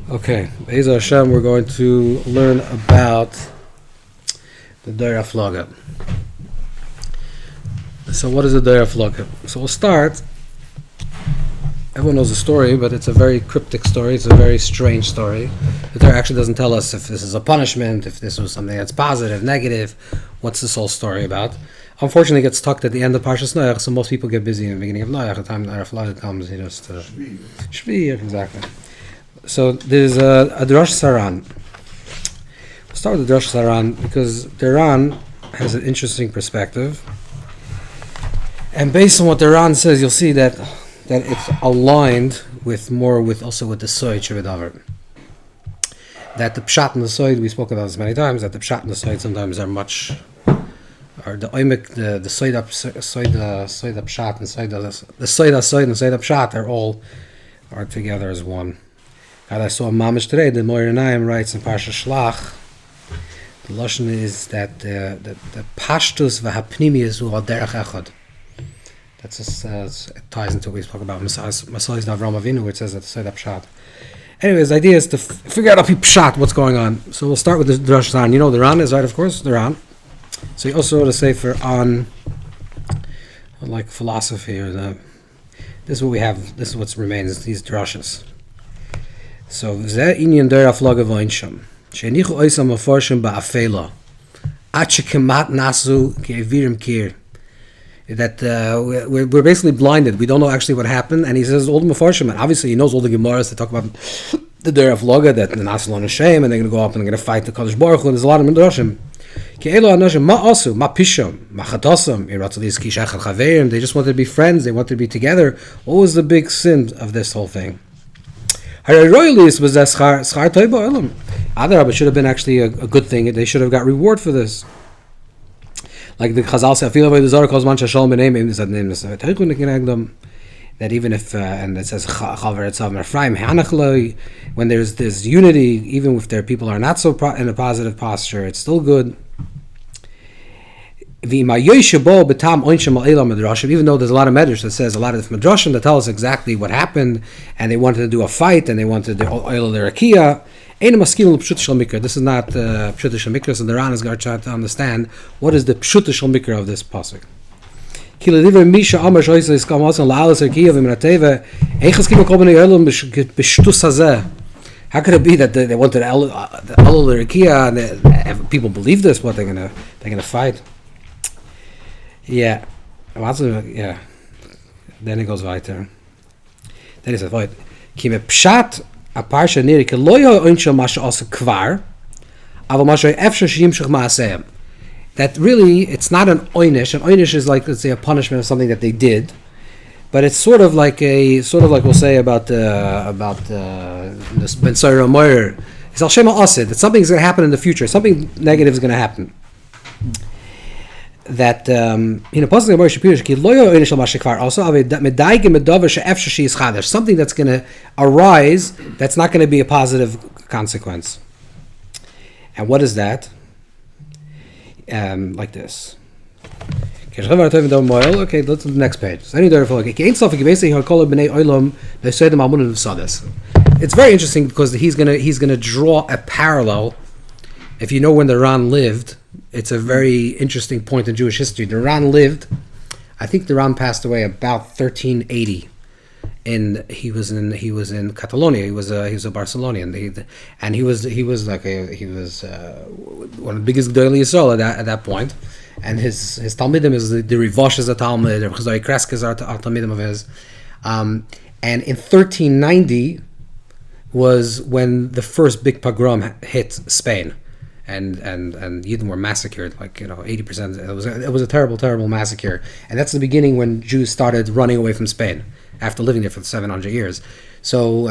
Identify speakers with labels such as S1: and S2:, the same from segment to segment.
S1: Okay, Be'ez Hashem, we're going to learn about the Deir HaFlaga. So what is the Deir HaFlaga? So we'll start. Everyone knows the story, but it's a very cryptic story. It's a very strange story. The Torah actually doesn't tell us if this is a punishment, if this was something that's positive, negative. What's this whole story about? Unfortunately, it gets tucked at the end of Parshas Noach, so most people get busy in the beginning of Noach. The time the Deir HaFlaga comes, he just Shvi, exactly. So there's a Drash Saran. We'll start with the Drash Saran because the Ran has an interesting perspective. And based on what the Ran says, you'll see that it's aligned with the Soid Shebedavar. That the Pshat and the Soid, we spoke about this many times, that the Pshat and the Soid sometimes are much, or the Oimik, the Soid Pshat and the Soid Pshat are together as one. And I saw Mamish today, the Moir Naim writes in Parsha Shlach, the Lashon is that the Pashtus v'hapnimius hu derech echad. That's it ties into what we spoke about Masayis Avram Avinu, where it says that the Soid Pshat. Anyways, the idea is to figure out Pshat, what's going on. So we'll start with the Drash Ran. You know the Ran is right, of course, the Ran. So he also wrote a sefer on like philosophy or this is what we have. This is what remains. These drushes. So Zeh Inyan Deir HaFlaga V'Oinsham She'enichu Oisam Aforshim Ba'afela Ad Shekemat Nasu Ke'evirim Kir. That we're basically blinded. We don't know actually what happened. And he says all the Mefarshim, and obviously he knows all the Gemaras that talk about the Deir HaFlaga, that the Nasu Lo Neshem, and they're going to go up and they're going to fight the Kadosh Baruch Hu. And there's a lot of Midrashim. Ke'elo Anashim Ma Asu Ma Pisham Ma Chatasam Iratzalis Ki Shechel Chaverim. They just wanted to be friends. They wanted to be together. What was the big sin of this whole thing? Royalist was that schar toiba olam. Adarabah should have been actually a good thing. They should have got reward for this. Like the Chazal said, the Zohar calls man shashalom b'neim is that name that even if and it says chaver etzav Ephraim hanachloi, when there's unity, even if their people are not so in a positive posture, it's still good. Even though there's a lot of medrash that says a lot of medrashim that tell us exactly what happened, and they wanted to do a fight, and they wanted to oil their rakia. This is not pshuta shel mikra, so the Ran is going to try to understand what is the pshuta shel mikra of this pasuk. How could it be that they wanted to oil their rakia, and people believe this? What they're gonna fight? Yeah. Yeah. Then it goes weiter. Then he says, "Wait, kime pshat a parsha nirike loyo oinshel masha also kvar, aval masha efshar sheyimshach ma'aseim." That really, it's not an oinish. An oinish is like, let's say, a punishment of something that they did, but it's sort of like we'll say about this Ben Soyer Moyer. It's al shema asid. That something's going to happen in the future. Something negative is going to happen. That possibly something that's going to arise that's not going to be a positive consequence. And what is that? Like this. Okay, let's do the next page. It's very interesting because he's gonna draw a parallel. If you know when the Ran lived, it's a very interesting point in Jewish history. The Ran lived, I think the Ran passed away about 1380, and he was in Catalonia. He was a Barcelonian, and he was one of the biggest Gedolei Yisrael at that point. And his Talmidim is the Rivosh is a Talmud, the Chazai Kresk is our Talmidim of his. And in 1390 was when the first big pogrom hit Spain. And Yidden were massacred, 80%. It was a terrible, terrible massacre, and that's the beginning when Jews started running away from Spain after living there for 700 years. So,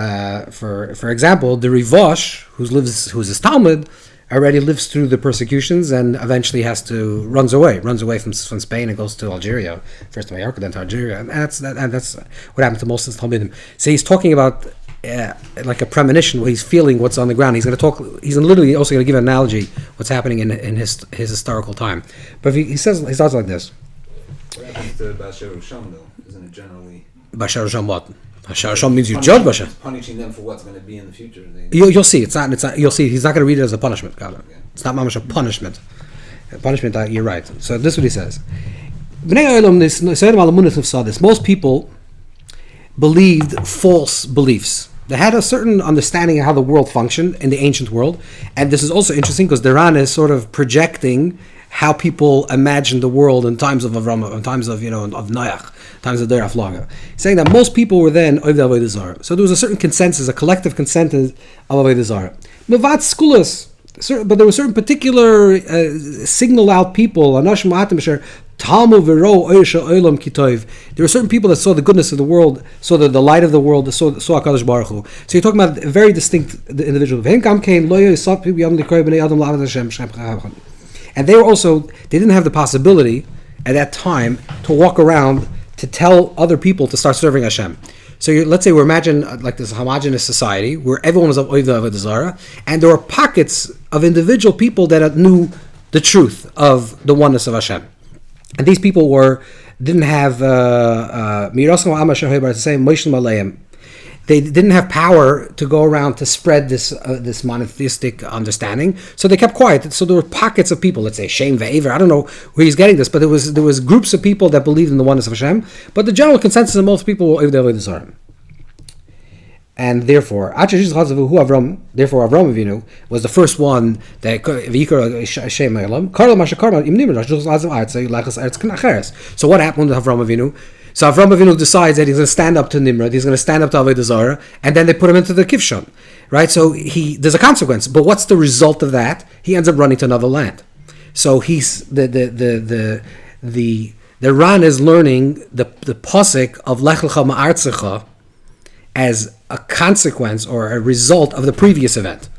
S1: for example, the Rivosh, who's his Talmud, already lives through the persecutions and eventually runs away from Spain and goes to Algeria, first to Mallorca, then to Algeria, and that's what happened to most of the Talmudim. So he's talking about. Like a premonition where he's feeling what's on the ground. He's literally also going to give an analogy what's happening in his historical time. But he starts like this.
S2: What happens to Basher Usham though? Isn't it generally
S1: Basher Usham what? Hashem means you judge Hashem.
S2: He's punishing them for what's going to be in the future.
S1: You'll see. It's not. You'll see. He's not going to read it as a punishment. Got it.
S2: Yeah.
S1: It's not mamash a punishment. A punishment. You're right. So this is what he says. Most people believed false beliefs. They had a certain understanding of how the world functioned in the ancient world, and this is also interesting because the Ran is sort of projecting how people imagined the world in times of Avram, in times of of Noach, times of Der Aflaga. Saying that most people were then Ovdei Avodah Zarah. So there was a certain consensus, a collective consensus of Avodah Zarah. Mevat Skulas, but there were certain particular signal out people. Anashim Atim Sher Talmud V'Ro Oisha Olam Kitov. There were certain people that saw the goodness of the world, saw the light of the world, saw HaKadosh Baruch Hu. So you're talking about a very distinct individual. And they didn't have the possibility at that time to walk around to tell other people to start serving Hashem. So let's say we imagine like this homogeneous society where everyone was of Ovdei Avodah Zarah, and there were pockets of individual people that knew the truth of the oneness of Hashem. And these people didn't have they didn't have power to go around to spread this monotheistic understanding, so they kept quiet. So there were pockets of people, let's say Shem Ve'aver, I don't know where he's getting this, but there was groups of people that believed in the oneness of Hashem, but the general consensus of most people were Ovdei Avodah Zarah. And therefore Avram Avinu was the first one that so what happened with Avram Avinu? So Avram Avinu decides that he's going to stand up to Nimrod, he's going to stand up to Avodah Zarah, and then they put him into the Kivshon, right? So there's a consequence. But what's the result of that? He ends up running to another land. So he's the Ran is learning the posik of Lech Lecha Ma'artzecha as a consequence or a result of the previous event.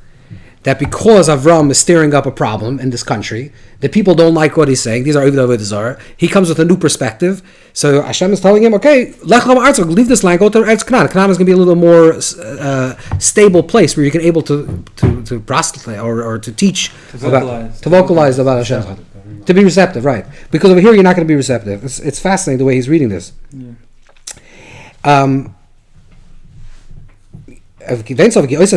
S1: That because Avram is stirring up a problem in this country, the people don't like what he's saying. These are Ovdei Avodah Zarah. He comes with a new perspective. So Hashem is telling him, okay, Lech Lecha leave this land, go to Eretz Canaan. Canaan is going to be a little more stable place where you can able to proselyte or to teach to vocalize about Hashem. To be receptive, right? Because over here you're not going to be receptive. It's fascinating the way he's reading this.
S3: Yeah.
S2: It sounds like it's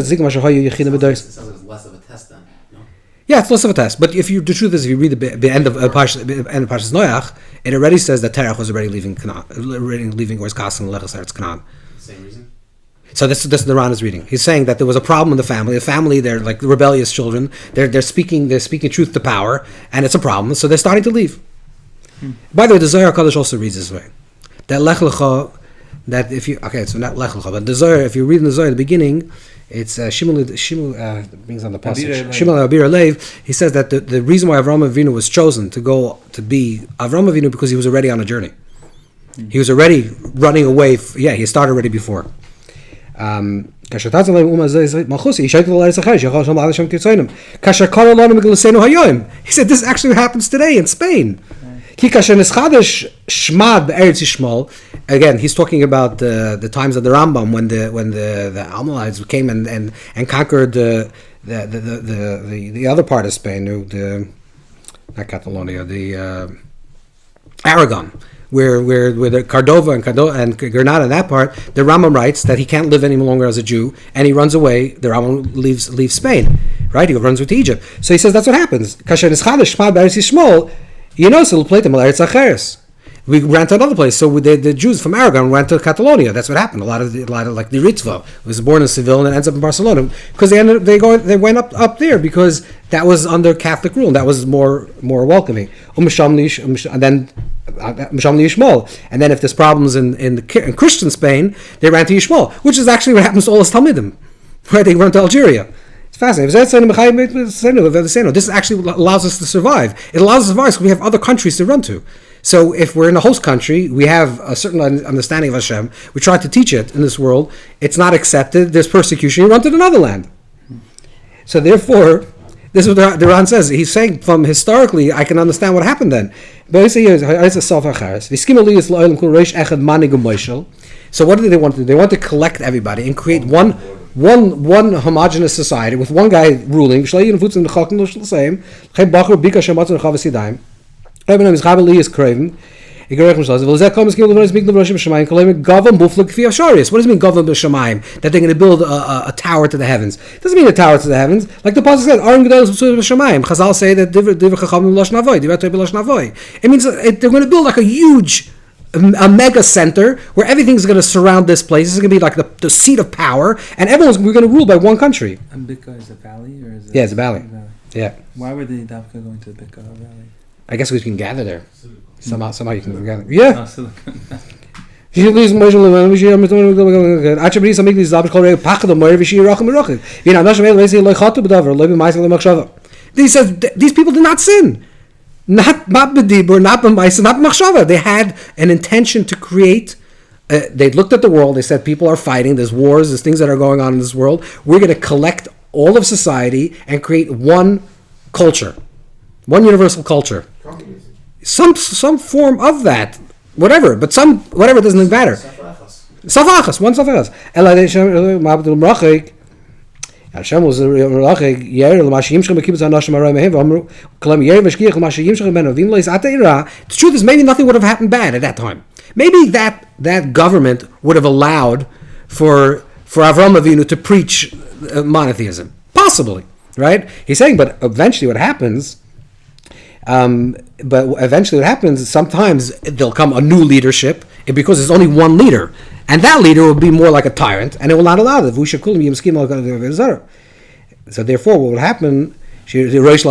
S2: less of a test then, no?
S1: Yeah, it's less of a test. But the truth is, if you read the end of Parshas Noach, it already says that Terach was already leaving Canaan, leaving Ur Kasdim and Lechus Eretz Canaan.
S2: Same reason?
S1: So this the Ran is reading. He's saying that there was a problem in the family. The family, they're like rebellious children. They're speaking truth to power, and it's a problem. So they're starting to leave. By the way, the Zohar Kadosh also reads this way. That Lech Lecha. That if you so not Lech Lecha, but the Zohar, if you read in the Zohar at the beginning, it's Shimon brings on the passage. Shimon Abir Alev. He says that the reason why Avram Avinu was chosen to go to be Avram Avinu because he was already on a journey. He was already running away. He started already before. He said this actually happens today in Spain. Again, he's talking about the times of the Rambam when the Amalekites came and conquered the other part of Spain, not Catalonia, the Aragon, where the Cordova and Granada, that part, the Rambam writes that he can't live any longer as a Jew, and he runs away. The Rambam leaves Spain, right? He runs to Egypt. So he says that's what happens. We ran to another place. So the Jews from Aragon went to Catalonia. That's what happened. A lot of like the Ritva was born in Seville and ends up in Barcelona because they went up there because that was under Catholic rule and that was more welcoming. And then if there's problems in Christian Spain, they ran to Yishmael, which is actually what happens to all his Talmidim. Right? They run to Algeria. It's fascinating. This actually allows us to survive. It allows us to survive because we have other countries to run to. So if we're in a host country, we have a certain understanding of Hashem. We try to teach it in this world. It's not accepted. There's persecution. You run to another land. So therefore, this is what the Ran says. He's saying from historically, I can understand what happened then. So what do they want to do? They want to collect everybody and create one homogeneous society with one guy ruling. What does it mean, govern? That they're going to build a tower to the heavens? It doesn't mean a tower to the heavens. Like the pasuk said, Chazal say that it means they're going to build like a huge, a mega center where everything's going to surround this place. This is going to be like the seat of power, and we're going to rule by one country.
S3: And Bika is a valley, or is it?
S1: Yeah, it's a valley. Yeah.
S3: Why were they Dafka going to the Bika Valley?
S1: I guess we can gather there. Somehow you can gather. Yeah.
S3: Oh, silicon.
S1: He says these people did not sin. Not b'dibur, not b'maisa, not b'machshava. They had an intention to create. They looked at the world. They said people are fighting. There's wars. There's things that are going on in this world. We're going to collect all of society and create one culture, one universal culture. Some form of that, whatever. But whatever doesn't matter. Safachas, one safachas. Hashem was the truth is, maybe nothing would have happened bad at that time. Maybe that government would have allowed for Avraham Avinu to preach monotheism. Possibly, right? He's saying, but eventually what happens, sometimes there'll come a new leadership, because there's only one leader. And that leader will be more like a tyrant, and it will not allow that. So therefore, what will happen? That's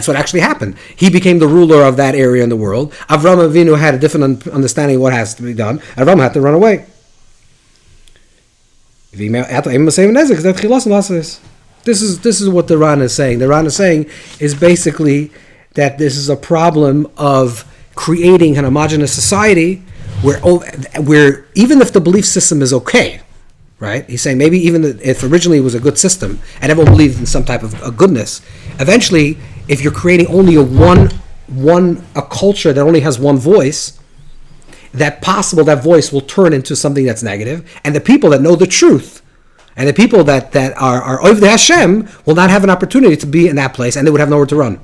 S1: what actually happened. He became the ruler of that area in the world. Avraham Avinu had a different understanding of what has to be done. Avraham had to run away. This is what the Ran is saying. The Ran is saying is basically that this is a problem of creating an homogeneous society where even if the belief system is okay, right? He's saying maybe even if originally it was a good system and everyone believed in some type of a goodness, eventually, if you're creating only a culture that only has one voice, that voice will turn into something that's negative, and the people that know the truth and the people that are of the Hashem will not have an opportunity to be in that place, and they would have nowhere to run.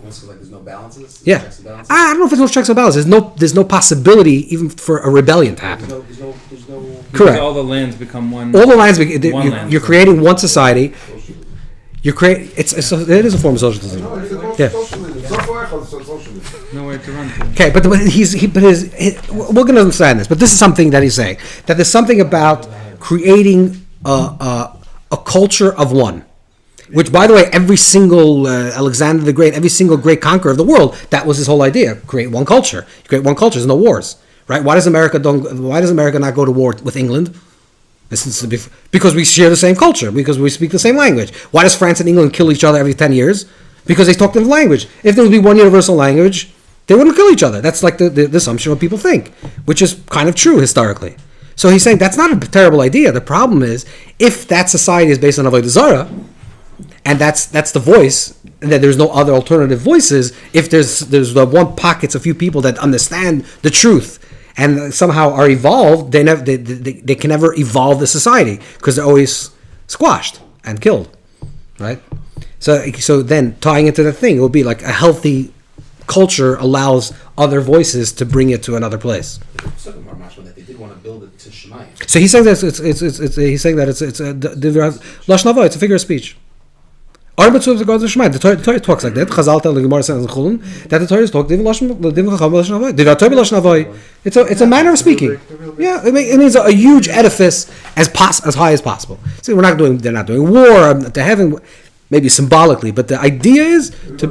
S2: So like there's no balances?
S1: Yeah.
S2: Checks and balances?
S1: I don't know if there's no checks and balances. There's no possibility even for a rebellion to happen.
S2: There's no
S1: Correct.
S3: All the lands become one.
S1: All the lands.
S3: Land.
S1: You're creating one society. You create. It is a form of socialism.
S4: No, it's
S1: Yeah.
S4: socialism. Socialism.
S3: Nowhere to run to.
S1: Okay, but we're going to understand this. But this is something that he's saying, that there's something about creating a culture of one. Which, by the way, every single Alexander the Great, every single great conqueror of the world, that was his whole idea: create one culture. You create one culture. There's no wars, right? Why does America not go to war with England? Because we share the same culture. Because we speak the same language. Why does France and England kill each other every 10 years? Because they talk the language. If there would be one universal language, they wouldn't kill each other. That's like the assumption what people think, which is kind of true historically. So he's saying that's not a terrible idea. The problem is if that society is based on Avodah Zarah, and that's the voice, and that there's no other alternative voices. If there's the one pockets, a few people that understand the truth and somehow are evolved, they can never evolve the society because they're always squashed and killed, right? So then tying into the thing, it would be like a healthy culture allows other voices to bring it to another place.
S2: That they did want to build it to Shemayim.
S1: So he's saying that it's a figure of speech. The Torah talks like that. Chazal tell the Gemara says in Chulun that the Torah is talking. It's a manner of speaking. Yeah, it means a huge edifice as high as possible. See, they're not doing war to heaven, maybe symbolically, but the idea is to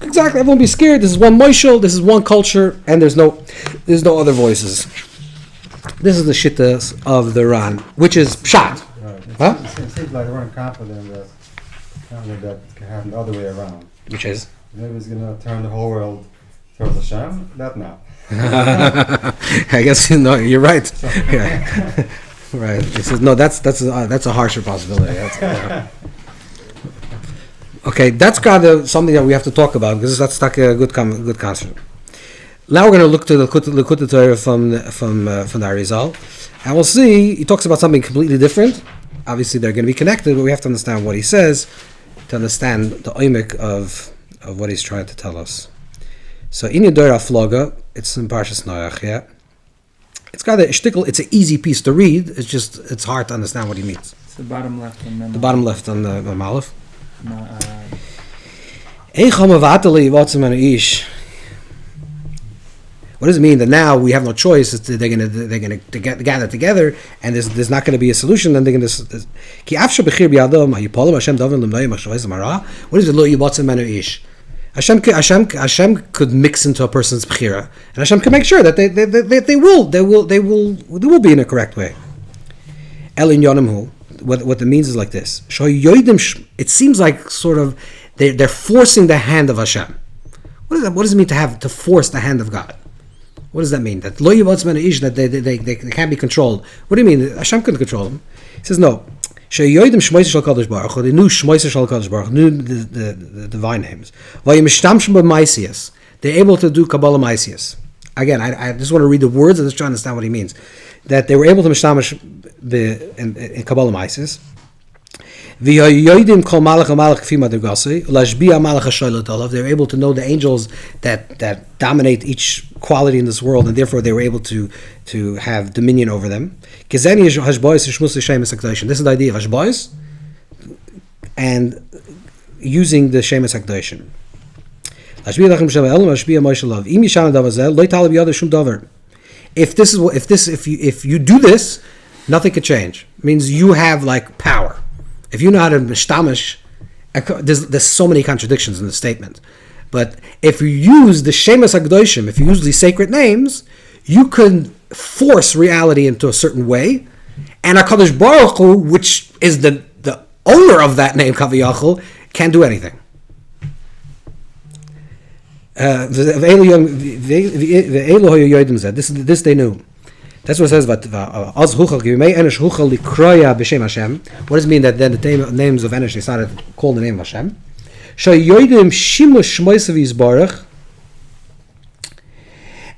S1: exactly everyone be scared. This is one moishel, this is one culture, and there's no other voices. This is the shitta of the Ran, which is pshat.
S5: Right. It seems like they weren't confident that can happen the other way around.
S1: Which is?
S5: Maybe it's going to turn the whole world towards Hashem. That now.
S1: I guess you're right. Yeah. Right. He says no. That's a harsher possibility. Okay, that's kind of something that we have to talk about because that's like a good concept. Now we're going to look to the Likutei Torah from the Arizal, and we'll see. He talks about something completely different. Obviously, they're going to be connected, but we have to understand what he says to understand the oimik of what he's trying to tell us. So in Yadora Floga, it's in Parshas Noach, yeah. It's got a shtickle, it's an easy piece to read, it's hard to understand what he means.
S3: It's the bottom left on Mem.
S1: The bottom left on the Aleph.
S3: Ma-
S1: What does it mean that now we have no choice? They're gonna gather together, and there's not going to be a solution. Then they're going to. What is it? Hashem could mix into a person's bechira, and Hashem can make sure that they will be in a correct way. Elin Yonimhu. What it means is like this. It seems like sort of they're forcing the hand of Hashem. What does it mean to force the hand of God? What does that mean? That lo yivatz men ish, that they can't be controlled. What do you mean? Hashem couldn't control them. He says no. Sheyoidim shmoyser shel Kadosh Baruch Hu. They knew shmoyser shel Kadosh Baruch Hu, knew the divine names. Vayimishtamshim b'maisias. They're able to do Kabbalah Maisias. Again, I just want to read the words and just try to understand what he means. That they were able to mishtamish in Kabbalah Maisias. V'yoidim kol malach malach k'fi madrugasi lashbiya malach hashoylet olav. They were able to know the angels that dominate each quality in this world, and therefore they were able to have dominion over them. This is the idea of hashbois and using the shemus hakdoshin. If you do this, nothing could change. It means you have like power. If you know how to mishtamish, there's so many contradictions in the statement. But if you use the Shemus HaKadoshim, if you use these sacred names, you can force reality into a certain way. And HaKadosh Baruch Hu, which is the owner of that name, Kaviyachol, can't do anything. This they knew. That's what it says. What does it mean that then the names of Enish, they started to call the name of Hashem?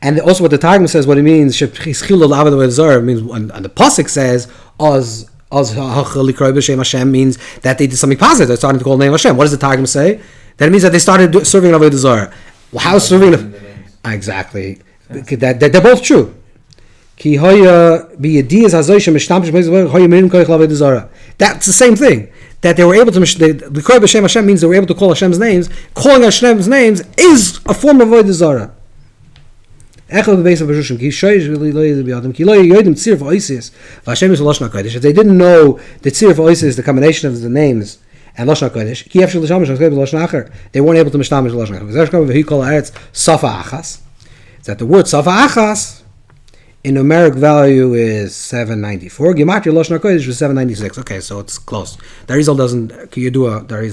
S1: And also what the Targum says, what it means, means when the Pasuk says, Hashem means that they did something positive. They're starting to call the name of Hashem. What does the Targum say? That it means that they started serving Avodah Zarah. Well, how serving? Exactly. They're both true. That's the same thing. That they were able to, the Koi B'Shem Hashem means they were able to call Hashem's names. Calling Hashem's names is a form of Avodah Zarah. If they didn't know that Tzir V'Ois is the combination of the names and Lashon HaKodesh, they weren't able to mishtamish Lashon HaKodesh. That the word Safa Achas in numeric value is 794. Gematria Lashon HaKodesh is 796. Okay, so it's close. The Arizal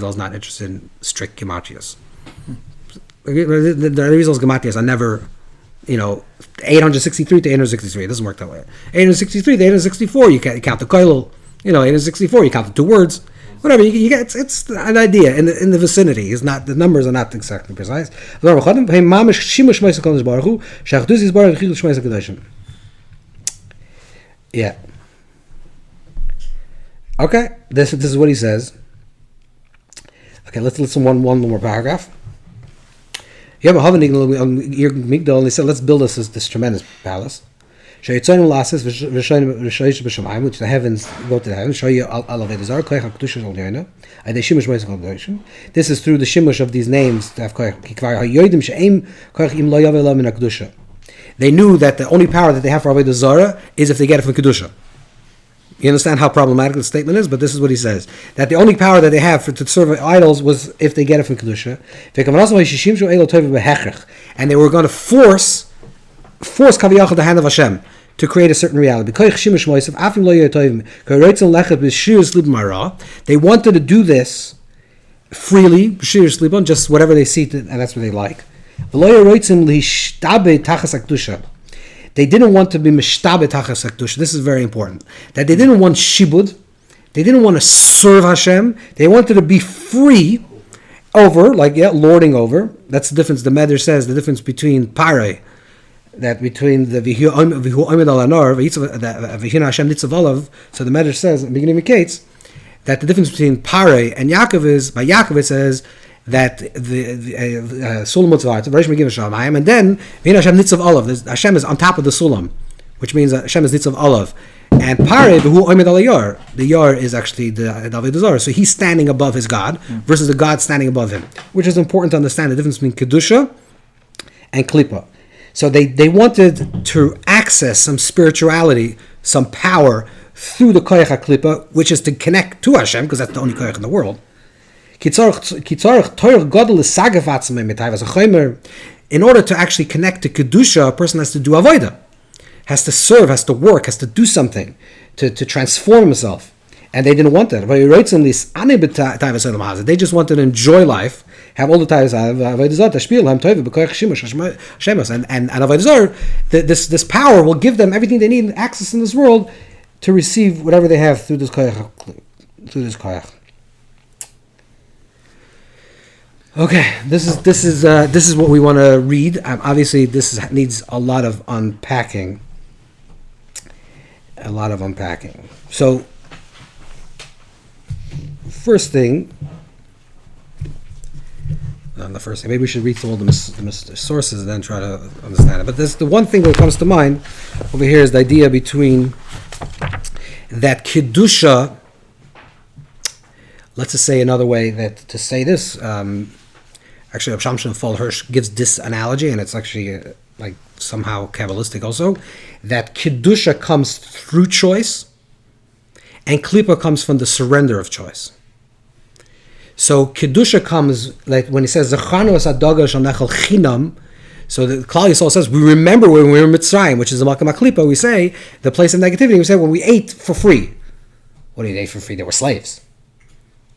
S1: is not interested in strict gematrias. The Arizal's gematrias are never, 863 to 863. It doesn't work that way. 863 to 864, you count the koilel. 864, you count the two words. Whatever you get, it's an idea in the vicinity. It's not, the numbers are not exactly precise. Yeah. Okay, this is what he says. Okay, let's listen one more paragraph. You have a Migdal, and they said, let's build us this tremendous palace. Which the heavens go to the heavens. This is through the shimush of these names to have koyach. They knew that the only power that they have for Avodah Zarah is if they get it from Kedusha. You understand how problematic the statement is? But this is what he says. That the only power that they have to serve idols was if they get it from Kedusha. And they were going to force Kaviyachal the hand of Hashem to create a certain reality. They wanted to do this freely, just whatever they see, and that's what they like. They didn't want to be mishtabe tachas hakdusha. This is very important. That they didn't want shibud. They didn't want to serve Hashem. They wanted to be free over, lording over. That's the difference. The Medrash says the difference between Parei, that between the Vihu Omed Al Anar, Vihina Hashem Nitzav Olav. So the Medrash says, in the beginning of Kates, that the difference between Parei and Yaakov is, by Yaakov it says, that the Sulam Mutzvart, Reish Megillah Shamayim, and then V'yin Hashem Nitzav Olav. Hashem is on top of the Sulam, which means that Hashem is Nitzav Olav. And Pare, who Omed Al Yar, the Yar is actually the Avodah Zarah. So he's standing above his God versus the God standing above him, which is important to understand the difference between Kedusha and Klippa. So they wanted to access some spirituality, some power through the Koyach HaKlippa, which is to connect to Hashem, because that's the only Koyach in the world. In order to actually connect to Kedusha, a person has to do Avodah, has to serve, has to work, has to do something to transform himself. And they didn't want that. They just wanted to enjoy life, have all the ties, and Avodah Zarah, this power will give them everything they need, access in this world, to receive whatever they have through this koyach. Okay, this is what we want to read. Obviously, needs a lot of unpacking. So, first thing, maybe we should read through all the sources and then try to understand it. But the one thing that comes to mind over here is the idea between that Kedusha. Let's just say another way that to say this. Actually, Rav Shamshon Fol Hirsch gives this analogy, and it's actually like somehow Kabbalistic also, that Kedusha comes through choice, and Klippa comes from the surrender of choice. So Kedusha comes, like when he says, Zechanu es hadaga shonechel chinam, so the Klal Yisrael says, we remember when we were in Mitzrayim, which is the Malkam HaKlippa, we say, the place of negativity, we say, when we ate for free. What did they eat for free? They were slaves.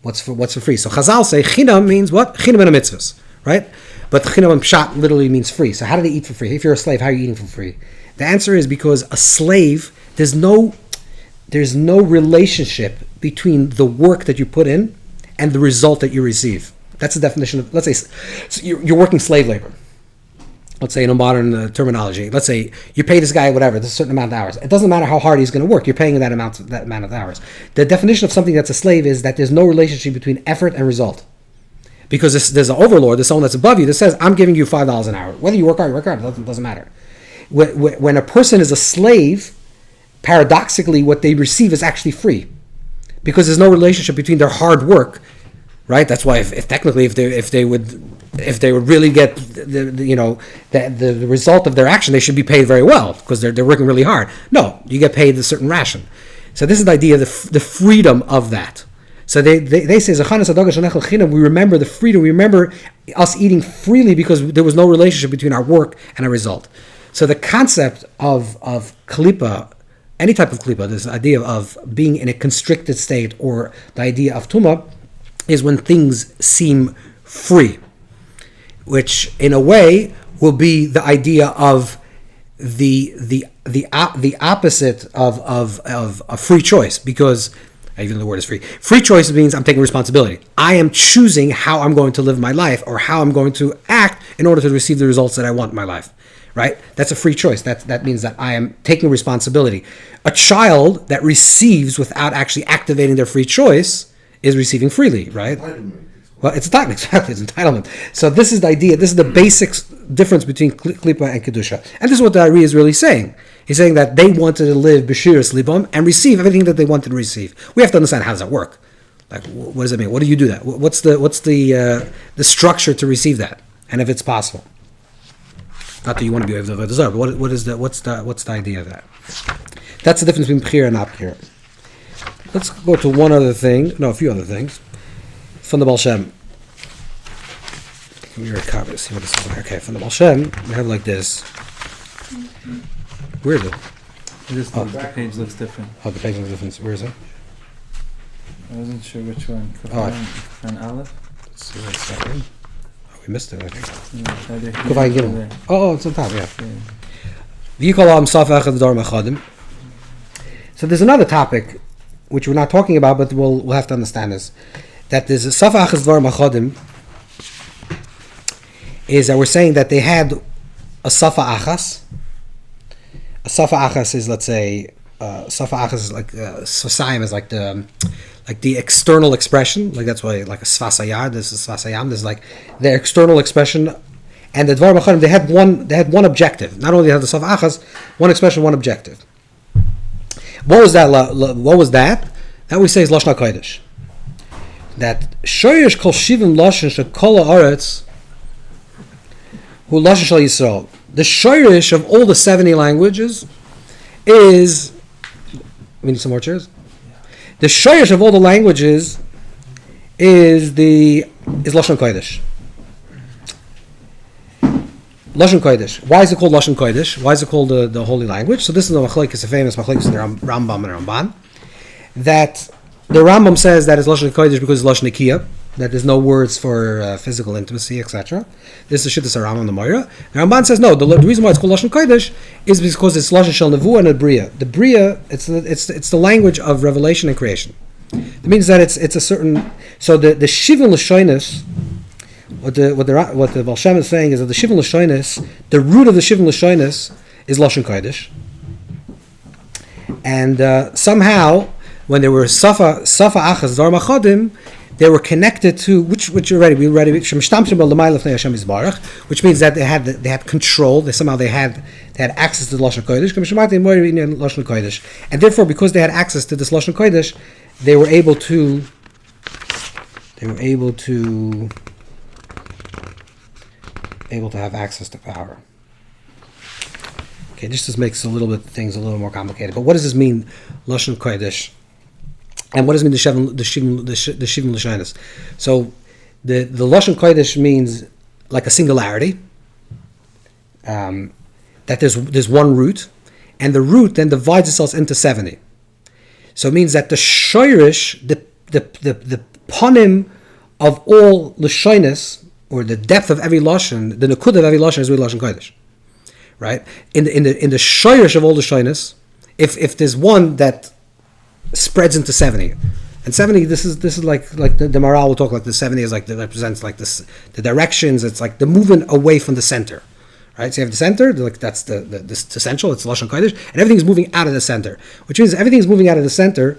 S1: What's for free? So Chazal say, chinam means what? Chinam and a mitzvahs. Right? But chinam and pshat literally means free. So how do they eat for free? If you're a slave, how are you eating for free? The answer is because a slave, there's no relationship between the work that you put in and the result that you receive. That's the definition of, let's say, so you're working slave labor. Let's say in a modern terminology. Let's say you pay this guy whatever, this certain amount of hours. It doesn't matter how hard he's going to work. You're paying that amount of hours. The definition of something that's a slave is that there's no relationship between effort and result. Because there's an overlord, there's someone that's above you that says, I'm giving you $5 an hour. Whether you work hard, it doesn't matter. When a person is a slave, paradoxically, what they receive is actually free. Because there's no relationship between their hard work, right? That's why if they would really get the result of their action, they should be paid very well because they're working really hard. No, you get paid a certain ration. So this is the idea of the freedom of that. So they say, we remember the freedom, we remember us eating freely because there was no relationship between our work and our result. So the concept of Klippa, any type of Klippa, this idea of being in a constricted state, or the idea of Tumah, is when things seem free, which in a way will be the idea of the opposite of a free choice, because even the word is free. Free choice means I'm taking responsibility. I am choosing how I'm going to live my life or how I'm going to act in order to receive the results that I want in my life. Right? That's a free choice. That means that I am taking responsibility. A child that receives without actually activating their free choice is receiving freely, right? Well, it's entitlement. Exactly, it's entitlement. So this is the idea. This is the basic difference between Klippa and Kedusha. And this is what the Ari is really saying. He's saying that they wanted to live B'shiras Libam and receive everything that they wanted to receive. We have to understand, how does that work? Like, what does it mean? What do you do that? What's the structure to receive that? And if it's possible. Not that you want to be able to deserve, but what's the idea of that? That's the difference between B'chira and Abchira. Let's go to a few other things. From the Baal Shem. Give me your copy to see what this is like. Okay, from the Baal Shem, we have like this. Where is it?
S3: The page looks different.
S1: Oh, the page looks different. Where is it?
S3: I wasn't sure which one. And Aleph?
S1: Let's see, wait a second. Oh, we missed it, I think.
S3: Kufay
S1: Gimel. Oh, it's on top, yeah. So there's another topic which we're not talking about, but we'll have to understand this. That there's a Safa Achas Dvarim Achadim, is that we're saying that they had a Safa Achas. A Safa Achas is, let's say, Safa Achas is like, Sosayim is like like the external expression, like that's why like a svasayar, this is svasayam, this is like the external expression. And the Dvar Machanim, they had one objective. Not only had the Sof Achas, one expression, one objective. What was that? What was that? That we say is Lashon HaKodesh. That Shoyesh Kol Shivim Lashon Shekol Haaretz Hu Lashon Shel Yisrael. The Shoyesh of all the 70 languages is. We need some more chairs. The Shoyesh of all the languages is Lashon Kodesh. Lashon Kodesh. Why is it called Lashon Kodesh? Why is it called the holy language? So this is a famous machlekes in the Rambam and Ramban. That the Rambam says that it's Lashon Kodesh because it's Lashon Nikiyah, that there's no words for physical intimacy, etc. This is Shittas Rambam the Moira. The Ramban says no. The reason why it's called Lashon Kodesh is because it's Lashon Shel Nevuah and a Bria. The Bria, it's the language of revelation and creation. It means that it's a certain. So the Shivim Lashonis. What the Baal Shem is saying is that the Shivim Lashonis, the root of the Shivim Lashonis is Lashon Kodesh, and somehow when they were Safa Achas Dar Machadim, they were connected to which we read which means that they had control. They had access to the Lashon Kodesh, and therefore because they had access to this Lashon Kodesh, they were able to have access to power. Okay, this just makes things a little more complicated. But what does this mean, Lashon Kodesh? And what does it mean, the Shivim Lashonis? So, the Lashon Kodesh means like a singularity, that there's one root, and the root then divides itself into 70. So it means that the shoyrish, the panim of all Lashonis, or the depth of every lashon, the nekuda of every lashon is really lashon kodesh, right? In the shoyrish of all the shoynis, if there's one that spreads into 70, and 70, this is like the Maral will talk like the 70 is like that represents like this the directions. It's like the movement away from the center, right? So you have the center, like that's the central. It's lashon kodesh, and everything is moving out of the center, which means everything is moving out of the center.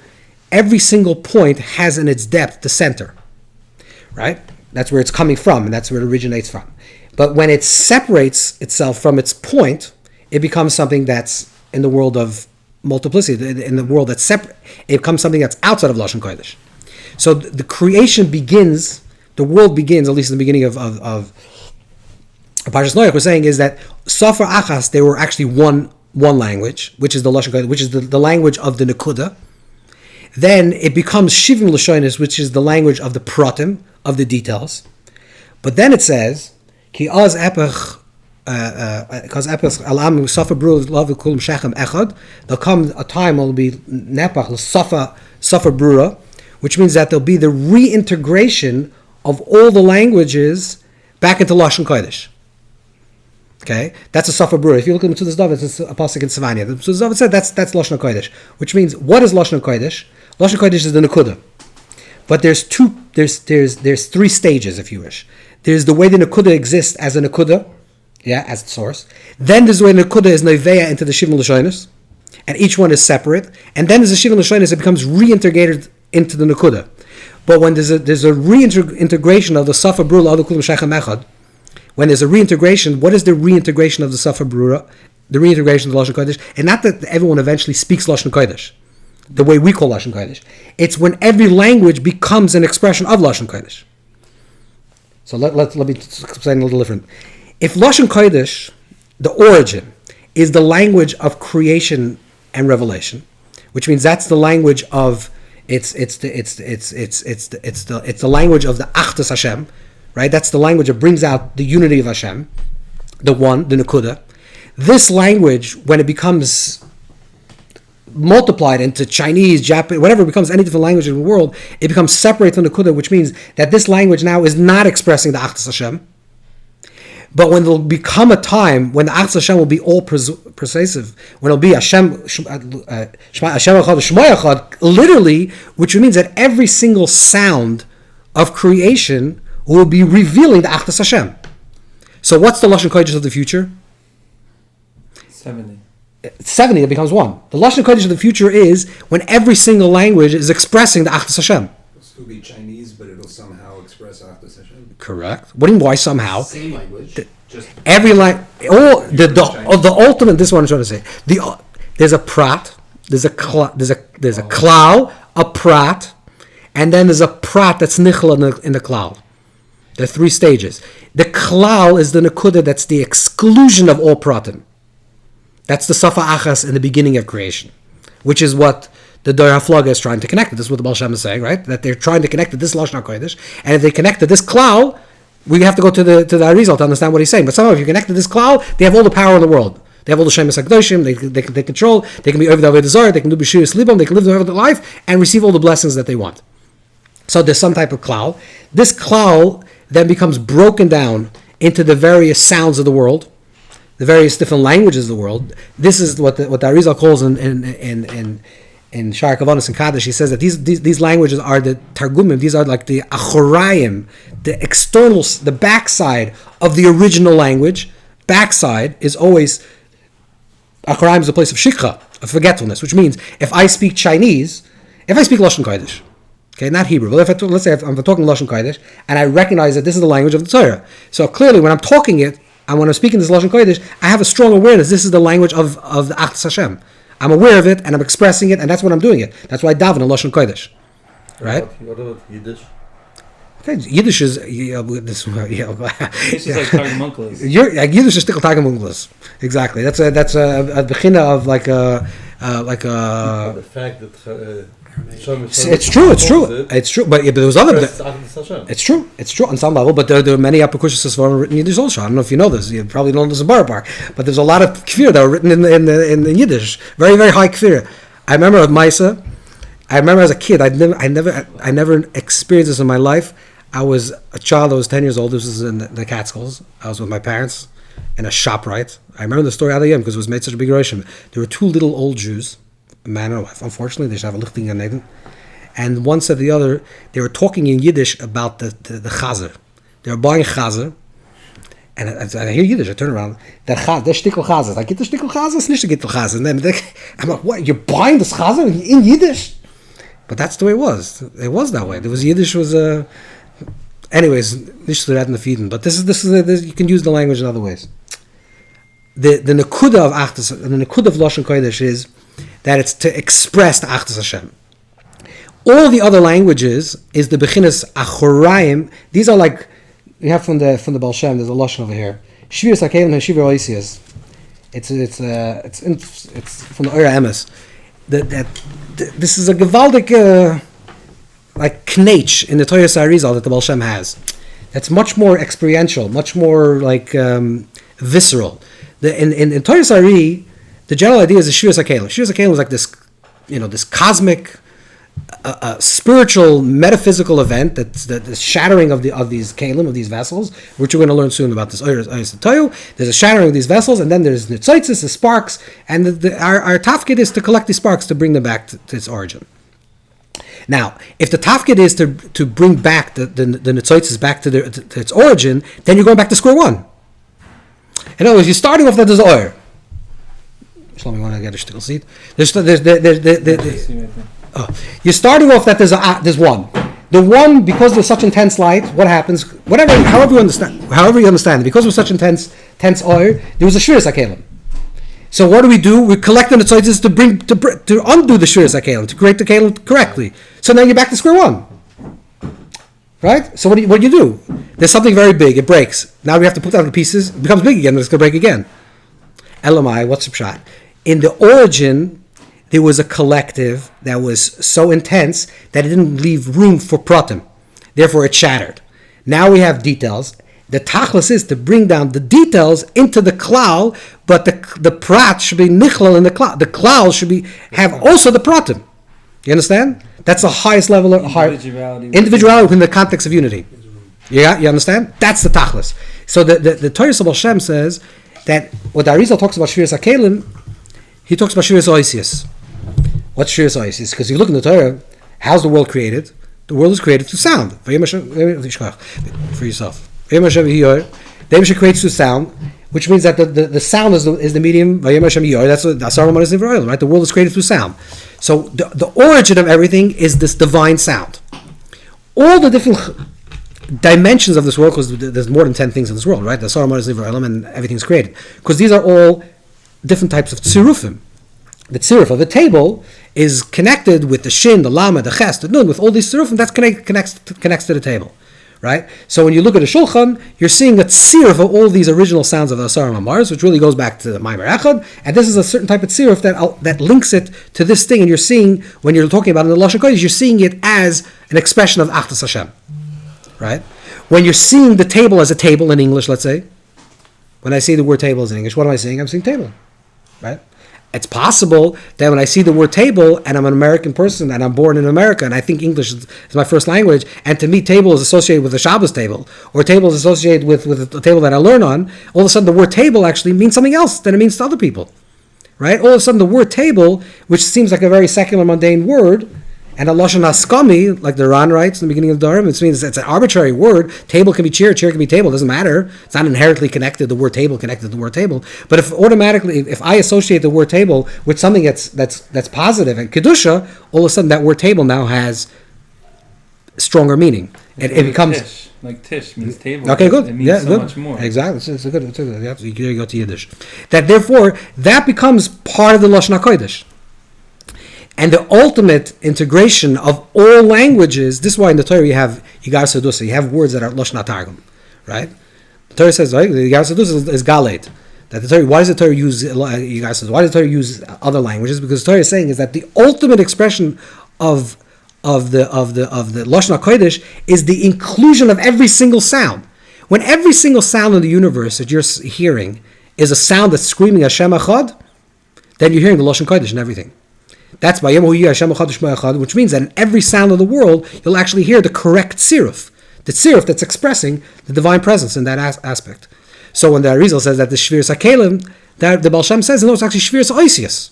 S1: Every single point has in its depth the center, right? That's where it's coming from, and that's where it originates from. But when it separates itself from its point, it becomes something that's in the world of multiplicity, in the world that's separate. It becomes something that's outside of Lashon Kodesh. So the creation begins, the world begins, at least in the beginning of Parshas Noach, we're saying is that Safar Achas, they were actually one language, which is the Lashon Kodesh, which is the language of the Nekuda. Then it becomes Shivim Lashonis, which is the language of the Pratim, of the details. But then it says, Ki az epech, because epech alam safa bru love kulam shechem echad. There'll come a time when it'll be nepach safa brura, which means that there'll be the reintegration of all the languages back into Lashon Kodesh. Okay, that's a safa brura. If you look at Metzudas David, it's a pasuk in Savanya. The Metzudas David said that's Lashon Kodesh, which means what is Lashon Kodesh? Lashon Kodesh is the nekuda. But there's three stages, if you wish. There's the way the nekuda exists as a nekuda, as the source. Then there's the way the nekuda is neveya into the Shivim Lashonis, and each one is separate. And then there's the Shivim Lashonis, it becomes reintegrated into the nekuda. But when there's a reintegration of the Safa Brura, Adu Kulam Shechem Echad, when there's a reintegration, what is the reintegration of the Safa Brura? The reintegration of the Lashon Kodesh, and not that everyone eventually speaks Lashon Kodesh, the way we call Lashon Kodesh. It's when every language becomes an expression of Lashon Kodesh. So let me explain a little different. If Lashon Kodesh, the origin, is the language of creation and revelation, which means that's the language of it's the language of the Achdus Hashem, right? That's the language that brings out the unity of Hashem, the one, the Nekuda. This language, when it becomes multiplied into Chinese, Japanese, whatever, it becomes any different language in the world, it becomes separate from the Nekuda, which means that this language now is not expressing the Achdus Hashem. But when there will become a time when the Achdus Hashem will be all pervasive, when it'll be Hashem Echad, Shema Echad, literally, which means that every single sound of creation will be revealing the Achdus Hashem. So what's the Lashon Kodesh of the future?
S3: 70.
S1: 70, it becomes one. The Lashon Kodesh of the future is when every single language is expressing the Achdus Hashem.
S4: It'll still be Chinese, but it'll somehow express after session.
S1: Correct. What do you mean, why somehow?
S2: Same language. Just
S1: Every line, all the ultimate. This is what I'm trying to say. There's a prat, there's a klal, a prat, and then there's a prat that's nichla in the klal. There are three stages. The klal is the nekuda that's the exclusion of all pratim. That's the safa achas in the beginning of creation, which is what the Dor HaFlaga is trying to connect. This is what the Baal Shem is saying, right? That they're trying to connect to this Lashon HaKodesh, and if they connect to this klal, we have to go to the Arizal to understand what he's saying. But somehow, if you connect to this klal, they have all the power in the world. They have all the Shemus HaKadoshim, they control, they can be over the Avodah Zarah, they can do B'shiras Libam, they can live their life and receive all the blessings that they want. So there's some type of klal. This klal then becomes broken down into the various sounds of the world, the various different languages of the world. This is what the Arizal calls in Shar Kavanos and Kaddish. He says that these languages are the Targumim, these are like the Achorayim, the external, the backside of the original language. Backside is always, Achorayim is a place of shikha, of forgetfulness, which means if I speak Chinese, if I speak Lashon Kodesh, okay, not Hebrew, but let's say I'm talking Lashon Kodesh, and I recognize that this is the language of the Torah. So clearly when I'm talking it, and when I'm speaking this Lashon Kodesh, I have a strong awareness, this is the language of the Achdus Hashem. I'm aware of it, and I'm expressing it, and that's what I'm doing it. That's why I daven in Lashon Kodesh. Right?
S6: What about Yiddish?
S1: Okay, Yiddish is...
S3: This is like Targum Onkelos.
S1: Yiddish is still Targum Onkelos. Exactly. That's a bechina of like a...
S6: The fact that...
S1: It's true. But there was other... It's true on some level, but there are many Apokrishes written in Yiddish also. I don't know if you know this. You probably don't know this in Bar, but there's a lot of kfir that are written in Yiddish. Very, very high kfir. I remember at Maisa, as a kid, I never experienced this in my life. I was a child, I was 10 years old. This was in the Catskills. I was with my parents in a shop, right? I remember the story out of because it was made such a big roshim. There were two little old Jews, a man and a wife. Unfortunately, they should have a lichting and Eden. And one said the other, they were talking in Yiddish about the chazer. They were buying chazer. And I hear Yiddish, I turn around. Der shtickl chazer. Like, get the shtickl chazer? It's nicht get the chazer. And then I'm like, what? You're buying this chazer in Yiddish? But that's the way it was. It was that way. There was Yiddish was anyways, nicht so in the feeden. But this is you can use the language in other ways. The nekuda of Achdus, the nekuda of Lashon Kodesh is that it's to express the Achdus Hashem. All the other languages is the bechinas Achorayim. These are like we have from the Baal Shem. There's a lashon over here. Shvius Hakelim and Shivir Oisias. It's from the Oira Emes. This is a gewaldig like knetch in the Torah Arizal that the Baal Shem has. That's much more experiential, much more like visceral. In Torah Ari, the general idea is the Shvius Hakelim. Shvius Hakelim is like this, this cosmic. A spiritual, metaphysical event that's the shattering of these kalim, of these vessels, which we're going to learn soon about this. There's a shattering of these vessels, and then there's nitzitzis, the sparks, and our tafkid is to collect these sparks to bring them back to its origin. Now, if the tafkid is to bring back the nitzitzis back to its origin, then you're going back to square one. In other words, you're starting off that there's oil. Shlomi, want to get a shtickle seat? You're starting off that there's one. The one, because there's such intense light, what happens? However you understand it, because of such intense oil, there was a shvius hakelim. So what do? We collect the nitzitzis to undo the shvius hakelim, to create the kelim correctly. So now you're back to square one, right? So what do you do? There's something very big. It breaks. Now we have to put out the pieces. It becomes big again. It's going to break again. Elamai, what's the shot? In the origin, there was a collective that was so intense that it didn't leave room for pratim. Therefore, it shattered. Now we have details. The tachlis is to bring down the details into the klal, but the prat should be nichlal in the klal. The klal should have also the pratim. You understand? That's the highest level of individuality within the context of unity. Yeah, you understand? That's the tachlis. So the Torah Baal Shem says that what the Arizal talks about Shvius Hakelim, he talks about Shvius Oisias. What's Shvius Oisias? Because if you look in the Torah, how's the world created? The world is created through sound. For yourself. The Eibusher creates through sound. which means that the sound is the medium. That's what right? The world is created through sound. So the origin of everything is this divine sound. All the different dimensions of this world, because there's more than 10 things in this world, right? The Saramar is and everything's created. Because these are all different types of tzirufim. The tziruf of the table is connected with the shin, the lama, the ches, the nun, with all these tzirufim, that connects to the table. Right? So when you look at a shulchan, you're seeing a tziruf of all these original sounds of the Asar Mamars, which really goes back to the Maimer Echad, and this is a certain type of tziruf that links it to this thing, and you're seeing, when you're talking about it in the Lashon Kodesh, you're seeing it as an expression of Achdus Hashem. Right? When you're seeing the table as a table in English, let's say, when I see the word table as in English, what am I seeing? I'm seeing table. Right? It's possible that when I see the word table and I'm an American person and I'm born in America and I think English is my first language, and to me table is associated with the Shabbos table, or table is associated with the table that I learn on, all of a sudden the word table actually means something else than it means to other people. Right? All of a sudden the word table, which seems like a very secular, mundane word, and a lashon haskami, like the Ran writes in the beginning of the Dharma, it means it's an arbitrary word. Table can be chair can be table. It doesn't matter. It's not inherently connected. The word table connected to the word table. But if I associate the word table with something that's positive and kedusha, all of a sudden that word table now has stronger meaning. It becomes
S3: tish. Like tish means table.
S1: Okay, good.
S3: It means so
S1: good.
S3: much more.
S1: Exactly. It's a good. Yeah, you go to Yiddish. That therefore that becomes part of the lashon hakodesh. And the ultimate integration of all languages, this is why in the Torah you have Yigar Sedusa, you have words that are Lashon HaTargum, right? The Torah says, right, Yigar Sedusa is Galate. That the Torah, why does the Torah use Yigar Sedusa? Why does the Torah use other languages? Because the Torah is saying is that the ultimate expression of the Lashon HaKodesh is the inclusion of every single sound. When every single sound in the universe that you're hearing is a sound that's screaming Hashem Echad, then you're hearing the Lashon Kodesh and everything. That's by Hashem Echad, which means that in every sound of the world, you'll actually hear the correct tziruf. The tziruf that's expressing the divine presence in that aspect. So when the Arizal says that the Shviras HaKelim, that the Baal Shem says, no, it's actually Shviras Oisius.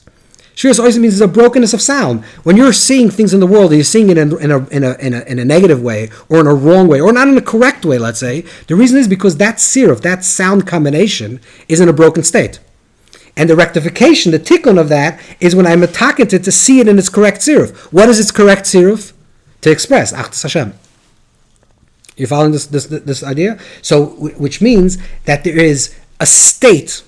S1: Shviras Oisius means there's a brokenness of sound. When you're seeing things in the world, and you're seeing it in a negative way, or in a wrong way, or not in a correct way, let's say, the reason is because that tziruf, that sound combination, is in a broken state. And the rectification, the tikkun of that, is when I'm metaketed to see it in its correct tziruf. What is its correct tziruf? To express Achdus Hashem. You following this idea? So, which means that there is a state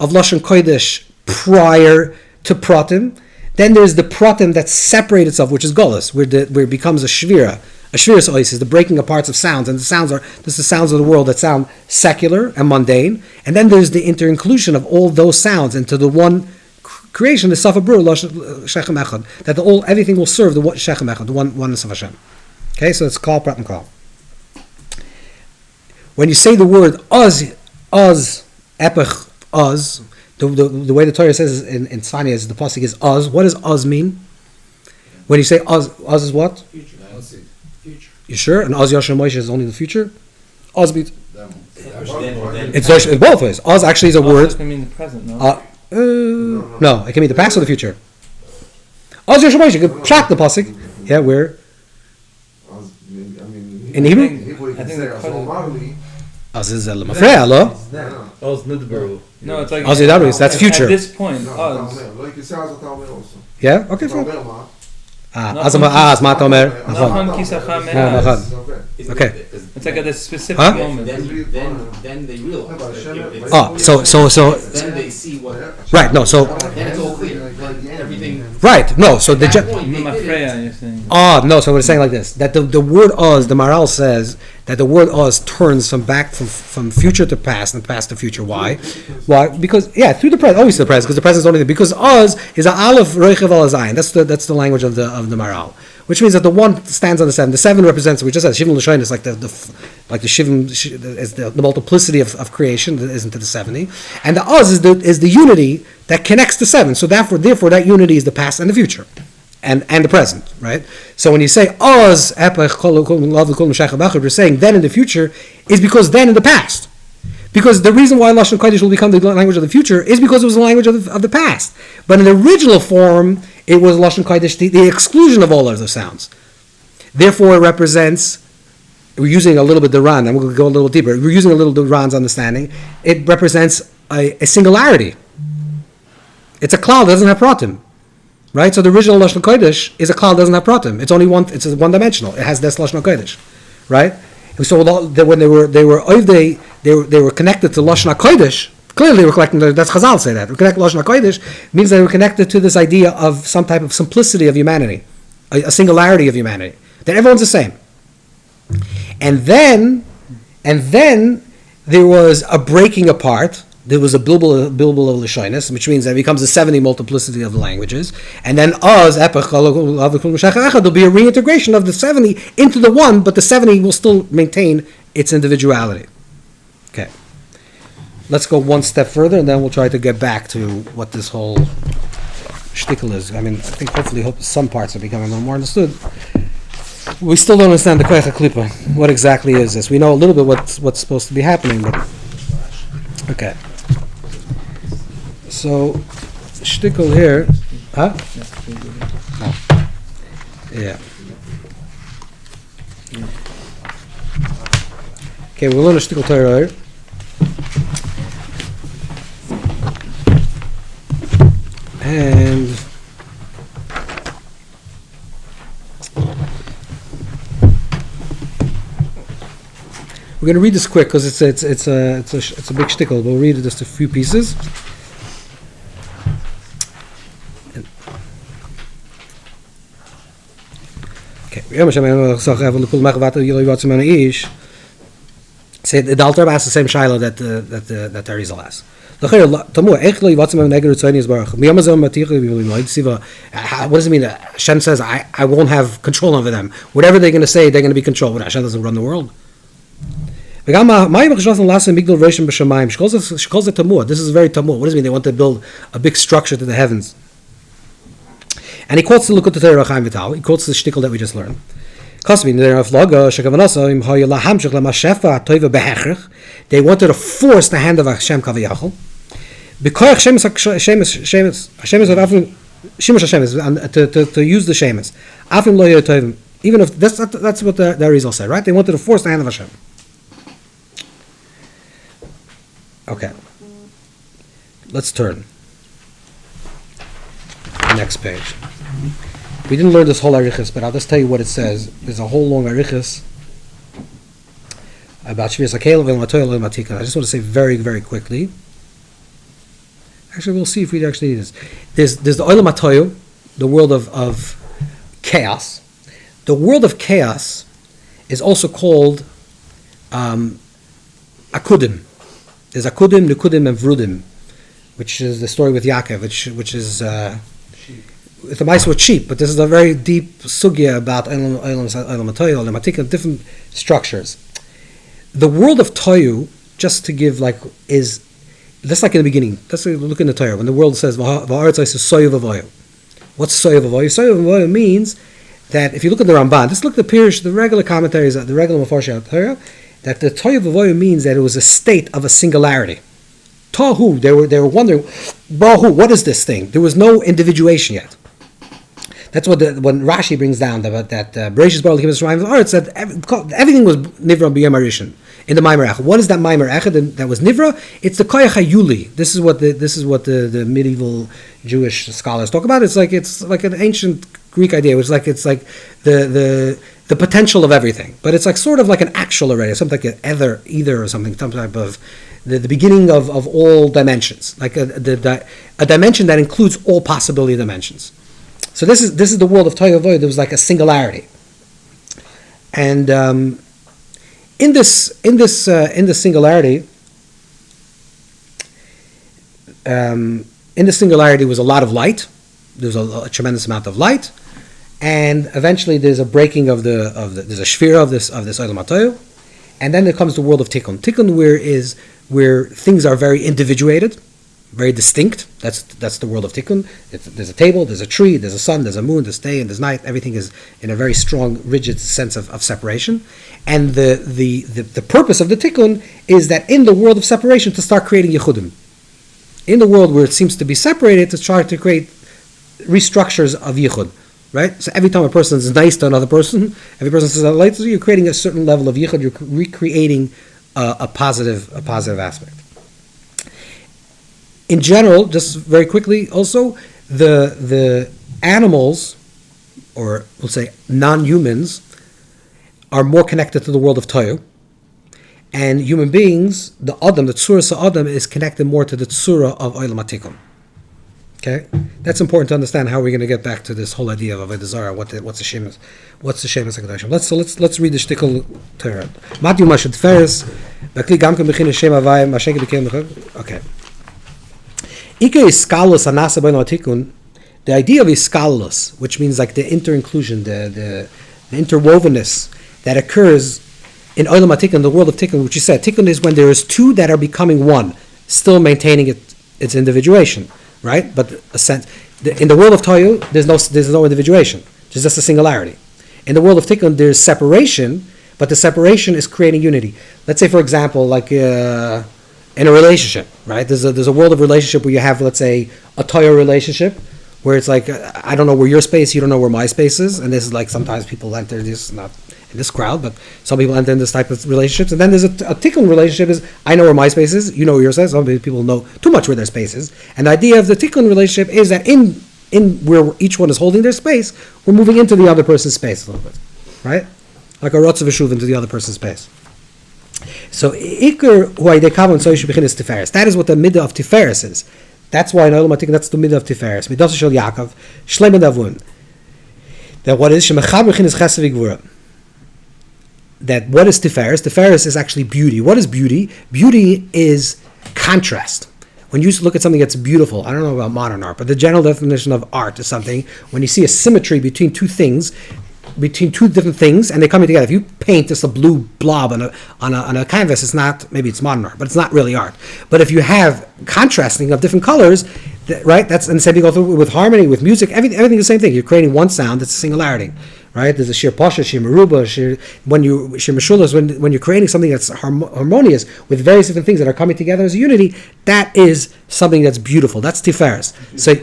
S1: of Lashon Kodesh prior to Pratim. Then there's the Pratim that separates itself, which is Golus, where it becomes a Shvira. A Shviras Ois is the breaking apart of sounds, and this is the sounds of the world that sound secular and mundane. And then there's the inter-inclusion of all those sounds into the one creation, the Safa Bru, Shechem Echad, that everything will serve the Shechem Echad, the oneness of Hashem. Okay, so it's Kal Prat and Kal. When you say the word Oz, Epech, Oz, the way the Torah says in Tzfani is the pasuk is Oz. What does Oz mean? When you say Oz is what?
S4: Future.
S1: You sure? And Oz Yashar Moshe is only the future? Oz means...
S6: It's
S1: both ways. Oz actually is a word...
S3: It can mean the present, no?
S1: No, it can mean the past or the future. Oz Yashar Moshe, you can track the pasuk. Yeah, where? In Hebrew?
S3: I think the
S1: Oz is el mafreya, lo?
S6: Oz Nidbaru.
S3: No, it's like...
S1: Oz Yidabris, that's future.
S3: At this point, Oz.
S1: Yeah? Okay, fine. Az ma tomer.
S3: Nachon Kisacham Me'az.
S1: Okay.
S3: It's like at this specific
S1: Huh?
S3: moment.
S2: Then they realize.
S1: Oh, so
S2: Then they see what.
S1: right. No, so
S2: Then it's all clear. Everything.
S1: right. No, so the
S2: At that point,
S3: Mafreya, you're saying.
S1: no. So we're saying like this: that the word Oz, the Maral says that the word Oz turns from future to past and past to future. Why? Why? Because through the present, always the present, because the present is only because Oz is a Aleph Reichev Al Zayin. That's the language of the Maral, which means that the one stands on the seven. The seven represents, we just said, Shivim L'Shayin is like the Shivim is the multiplicity of creation that isn't to the 70, and the Oz is the unity that connects the seven. So therefore that unity is the past and the future. And the present, right? So when you say Oz, you're saying then in the future is because then in the past. Because the reason why Lashon Kodesh will become the language of the future is because it was the language of the past. But in the original form, it was Lashon Kodesh, the exclusion of all other sounds. Therefore, it represents we're using a little bit Duran, and we'll go a little deeper. We're using a little Duran's understanding. It represents a singularity. It's a cloud that doesn't have pratim, right? So the original Lashon Kodesh is a cloud that doesn't have pratim. It's only one. It's one-dimensional. It has this Lashon Kodesh, right? And so when they were connected to Lashon Kodesh. Clearly, they were connected. That's Chazal say that. Connected to Lashon Kodesh means they were connected to this idea of some type of simplicity of humanity, a singularity of humanity, that everyone's the same. And then there was a breaking apart. There was a bilbul of l'shoinus, which means that it becomes a 70 multiplicity of the languages. And then there'll be a reintegration of the 70 into the one, but the 70 will still maintain its individuality. Okay. Let's go one step further, and then we'll try to get back to what this whole shtickle is. I mean, I think hopefully some parts are becoming a little more understood. We still don't understand the Koyach HaKlippa. What exactly is this? We know a little bit what's supposed to be happening, but okay. So, shtickle here, huh? Oh. Yeah. Okay, we'll learn a shtickle Torah here. And we're going to read this quick because it's a big shtickle. We'll read just a few pieces. Okay. Say the Alter asks the same shaila that Arizal asks. What does it mean that Hashem says, I won't have control over them? Whatever they're going to say, they're going to be controlled. But Hashem doesn't run the world. This is very tamur. What does it mean? They want to build a big structure to the heavens. And he quotes the Likutei Torah Chaim Vital. He quotes the shtickle that we just learned. They wanted to force the hand of Hashem Kaviyachol. To use the shemus. Even if that's what the Arizal said, right? They wanted to force the hand of Hashem. Okay. Let's turn. Next page. We didn't learn this whole arichas, but I'll just tell you what it says. There's a whole long arichas about Shvius HaKelev and Matoil and Matikan. I just want to say very, very quickly. Actually, we'll see if we actually need this. There's the Olam HaToyu, the world of chaos. The world of chaos is also called Akudim. There's Akudim, Nukudim, and Vrudim, which is the story with Yaakov, which is with the mice with sheep. But this is a very deep sugya about Olam HaToyu, Olam HaTikun, different structures. The world of Toyu, just to give is just like in the beginning. Let's look in the Torah when the world says "Va'aretz is soyu v'voyu." What's soyu v'voyu? Soyu v'voyu means that if you look at the Ramban, just look at the Pirush, the regular commentaries, the regular Mefarshei Torah, that the Toyu v'voyu means that it was a state of a singularity. Tohu, they were wondering, Bahu, what is this thing? There was no individuation yet. That's what when Rashi brings down that Bereshis bara Elokim es Shamayim v'Aretz, that everything was nivra b'yom harishon. In the Maimer Echad. What is that Maimer Echad that was Nivra? It's the Koyach HaYuli. This is what the medieval Jewish scholars talk about. It's like an ancient Greek idea, which it's like the potential of everything. But it's like sort of like an actual already, something like an either or something, some type of the beginning of all dimensions, like a dimension that includes all possibility dimensions. So this is the world of Toyu Voyu. There was like a singularity, and in this singularity, was a lot of light. There was a tremendous amount of light, and eventually there's a breaking of there's a shvira of this Olam HaToyu, and then there comes the world of Tikkun. Tikkun where things are very individuated, very distinct. That's the world of Tikkun. There's a table, there's a tree, there's a sun, there's a moon, there's day and there's night. Everything is in a very strong, rigid sense of separation. And the purpose of the Tikkun is that in the world of separation to start creating Yechudim. In the world where it seems to be separated, to try to create restructures of Yechud. right? So every time a person is nice to another person, every person says I like you, you're creating a certain level of yichud. You're recreating a positive aspect. In general, just very quickly, also the animals, or we'll say non-humans, are more connected to the world of Toyu. And human beings, the Adam, the Tzura Sa'adam, is connected more to the Tzura of Olam HaTikun. Okay? That's important to understand how we're going to get back to this whole idea of Avodah Zarah, what's the Shemus HaKadoshim. Let's read the shtickle Torah. Matthew Mashad Feres, Bakli Gamka Bechin Hashem Avayim, Mashek Bekem. Okay. Ike Iskalus Anasa Olam HaTikun, the idea of Iskalus, which means like the inter-inclusion, the interwovenness that occurs in Olam HaTikun, the world of Tikkun, which you said, Tikkun is when there is two that are becoming one, still maintaining its individuation, right? But in the world of Toyu, there's no individuation. There's just a singularity. In the world of Tikkun, there's separation, but the separation is creating unity. Let's say, for example, like in a relationship, right? There's a world of relationship where you have, let's say, a Toyu relationship, where it's like, I don't know where your space, you don't know where my space is, and this is like sometimes people enter this, not in this crowd, but some people enter in this type of relationships, and then there's a tikkun relationship is, I know where my space is, you know where yours is, some people know too much where their space is, and the idea of the tikkun relationship is that in where each one is holding their space, we're moving into the other person's space a little bit, right? Like a rotz v'shuv into the other person's space. So, Iker huayde kavan soyish b'chinas tiferes. That is what the midah of tiferes is. That's why in Olam HaTikun, that's the midah of tiferes. Midah shel Yaakov, shleim davun. That what is shemechaber b'chinas chesed v'gvura. That what is Tiferes? Tiferes is actually beauty. What is beauty? Beauty is contrast. When you look at something that's beautiful, I don't know about modern art, but the general definition of art is something when you see a symmetry between two different things, and they come together. If you paint just a blue blob on a canvas, it's not, maybe it's modern art, but it's not really art. But if you have contrasting of different colors, right? That's, and the same thing goes with harmony, with music. Everything is the same thing. You're creating one sound. It's a singularity. Right? There's a shir pasha, shir meruba, shir meshulas. When you're creating something that's harmonious with various different things that are coming together as a unity, that is something that's beautiful. That's tiferes. So
S7: They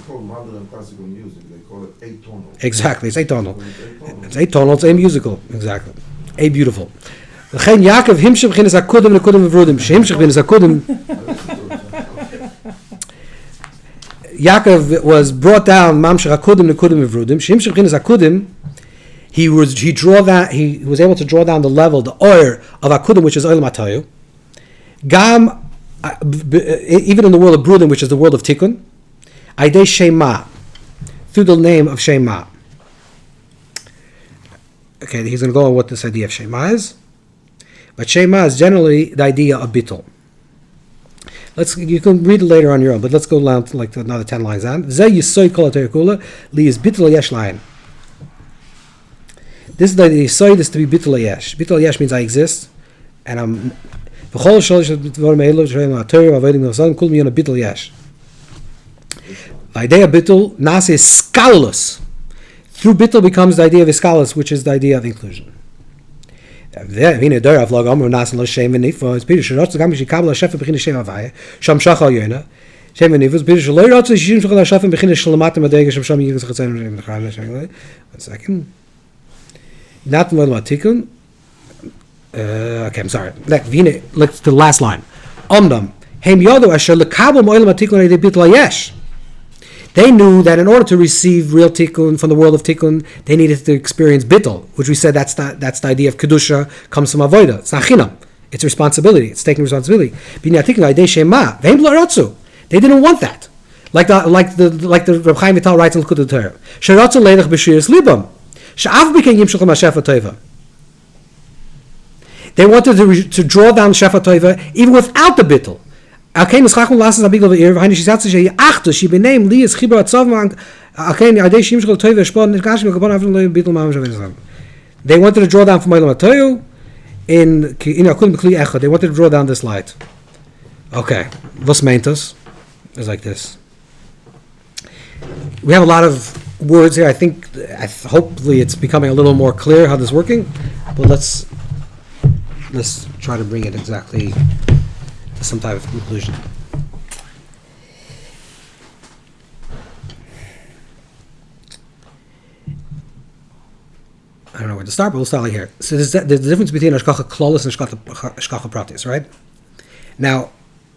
S7: call modern and classical music. They call it atonal.
S1: Exactly, it's atonal. It's atonal. It's a musical. Exactly, a beautiful. L'chein Yaakov himshach b'chinas hakudim nekudim v'vrudim. Shehimshach b'chinas hakudim. Yaakov was brought down mamshach hakudim nekudim v'vrudim. Shehimshach b'chinas hakudim. He was able to draw down the level, the oir of hakudim, which is oil matayu. Gam, even in the world of brudim, which is the world of tikkun. Aidei shema, through the name of shema. Okay, he's going to go on what this idea of shema is. But shema is generally the idea of bittul. You can read it later on your own, but let's go down to like another 10 lines on. Ze yisoy kol ha-Torah kula, li is bittul yesh layin. This is the yisoy, this to be bittul yesh. Bittul yesh means I exist, and I'm v'chol sholish dvarim eilo shreim ha-Torah avodim v'sadim kul miyona bittul yesh. The idea of bittul nase is skalus. Through bittul becomes the idea of iskalus, which is the idea of inclusion. Sham shach al yona. Shem v'nivus b'irish lo yirotzu yishim shachal hashafim b'chinas shalamatim adega shem sham yigaz chatzayim nechayim. 1 second. Not Olam HaTikun. Okay, I'm sorry. Let's to the last line. Omnam heim yodu asher lekabel Olam HaTikun edei bittul yesh. They knew that in order to receive real tikkun from the world of tikkun, they needed to experience bittul, which we said that's the idea of kedusha comes from avoda. It's not chinam. It's responsibility. It's taking responsibility. They didn't want that. Like the Reb Chaim Vital writes in Likutei Torah. Sheratzu leilach b'shiras libam. She'af b'ken yimshach ma'shefa toiva. They wanted to draw down shefa toiva even without the bittul. Okay, Mischachum lasses abigel ve'ir v'hayne shisatze she achtu she b'neim li is chibur atzav man okay adei shim shchol toiva shpon nishkash mekabon avin lo bittul ma'am shav. They wanted to draw down from Olam HaTorah in akum b'kli echad. They wanted to draw down this light. Okay, vos meintos is like this. We have a lot of words here. I think hopefully it's becoming a little more clear how this is working, but let's try to bring it exactly to some type of conclusion. I don't know where to start, but we'll start like here. So there's the difference between Hashgacha Klolis and Hashgacha Pratis, right? Now,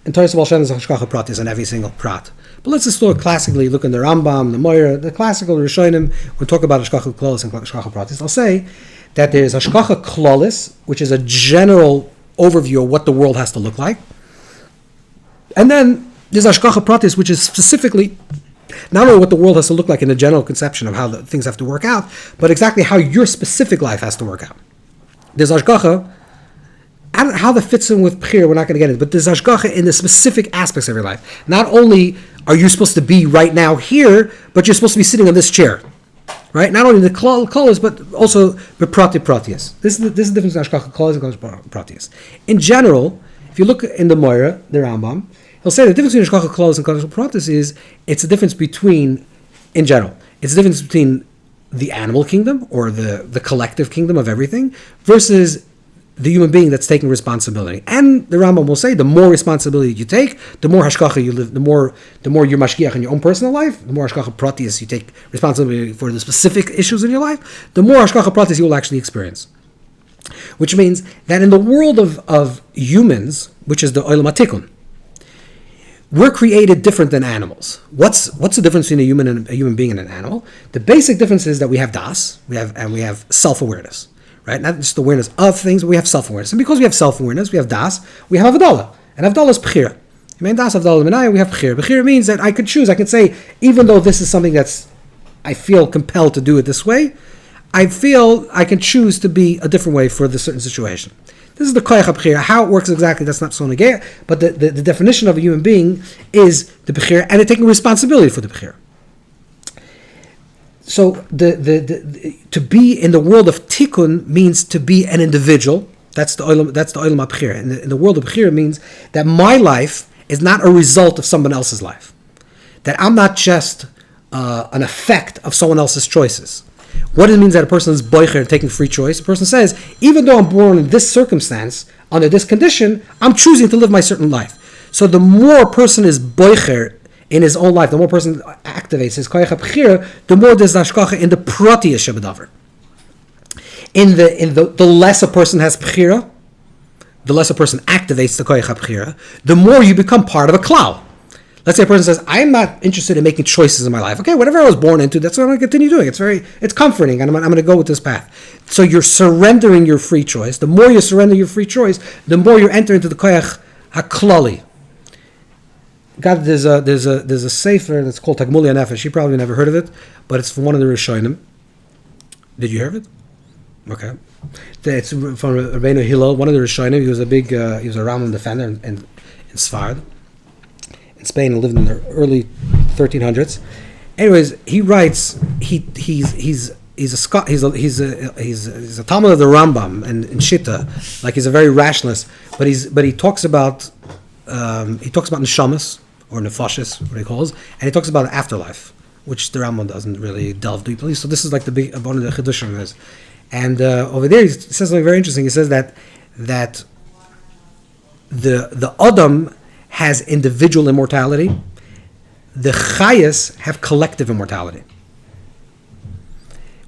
S1: in Torah Baal Shem, there's Hashgacha Pratis on every single prat. But let's just look classically, look in the Rambam, the Moira, the classical Rishonim, we talk about Hashgacha Klolis and Hashgacha Pratis. I'll say that there's Hashgacha Klolis, which is a general overview of what the world has to look like. And then there's Hashgacha Pratis, which is specifically not only what the world has to look like in the general conception of how the things have to work out, but exactly how your specific life has to work out. There's Hashgacha, I don't know how that fits in with Bechira, we're not going to get into it, but there's Hashgacha in the specific aspects of your life. Not only are you supposed to be right now here, but you're supposed to be sitting on this chair. Right? Not only the colors, but also the pratius. This is the difference between Hashgacha Klolis and Hashgacha Pratius. In general, if you look in the Moira, the Rambam, he'll say the difference between Hashgacha Klolis and Hashgacha Pratis is it's a difference between, in general, it's a difference between the animal kingdom or the collective kingdom of everything versus the human being that's taking responsibility. And the Rambam will say the more responsibility you take, the more Hashgacha you live, the more you're mashgiach in your own personal life, the more Hashgacha Pratis you take responsibility for the specific issues in your life, the more Hashgacha Pratis you will actually experience. Which means that in the world of humans, which is the Olam HaTikun, we're created different than animals. What's the difference between a human being and an animal? The basic difference is that we have das, we have self-awareness, right? Not just awareness of things, but we have self-awareness. And because we have self-awareness, we have das, we have avdallah, and avdallah is bechira. I mean, das, avdallah, menaya, we have bechira. Bechira means that I could choose. I could say, even though this is something I feel compelled to do it this way, I feel I can choose to be a different way for this certain situation. This is the koyach bechira. How it works exactly, that's not so negay, but the definition of a human being is the bechira, and it taking responsibility for the bechira. So to be in the world of tikkun means to be an individual. That's the olam bechira. In the world of bechira means that my life is not a result of someone else's life. That I'm not just an effect of someone else's choices. What it means that a person is boicher and taking free choice, a person says, even though I'm born in this circumstance, under this condition, I'm choosing to live my certain life. So the more a person is boicher in his own life, the more a person activates his koyach bechira, the more there's hashgacha in the pratiya shebedavar. In the less a person has bechira, the less a person activates the koyach bechira, the more you become part of a klal. Let's say a person says, I'm not interested in making choices in my life. Okay, whatever I was born into, that's what I'm going to continue doing. It's comforting, and I'm going to go with this path. So you're surrendering your free choice. The more you surrender your free choice, the more you enter into the koyach haklali. God, there's a sefer that's called Tagmuli HaNefesh. You probably never heard of it, but it's from one of the Rishonim. Did you hear of it? Okay. It's from Rabbeinu Hillel, one of the Rishonim. He was a Rambam defender in Sfard. In Spain, and lived in the early 1300s. Anyways, he writes he's a Talmud of the Rambam and Shitta, like he's a very rationalist. But he talks about neshamas or nefashis, what he calls, and he talks about the afterlife, which the Rambam doesn't really delve deeply. So this is like one of the chidushim of his. And over there he says something very interesting. He says that the Adam has individual immortality, the Chayas have collective immortality.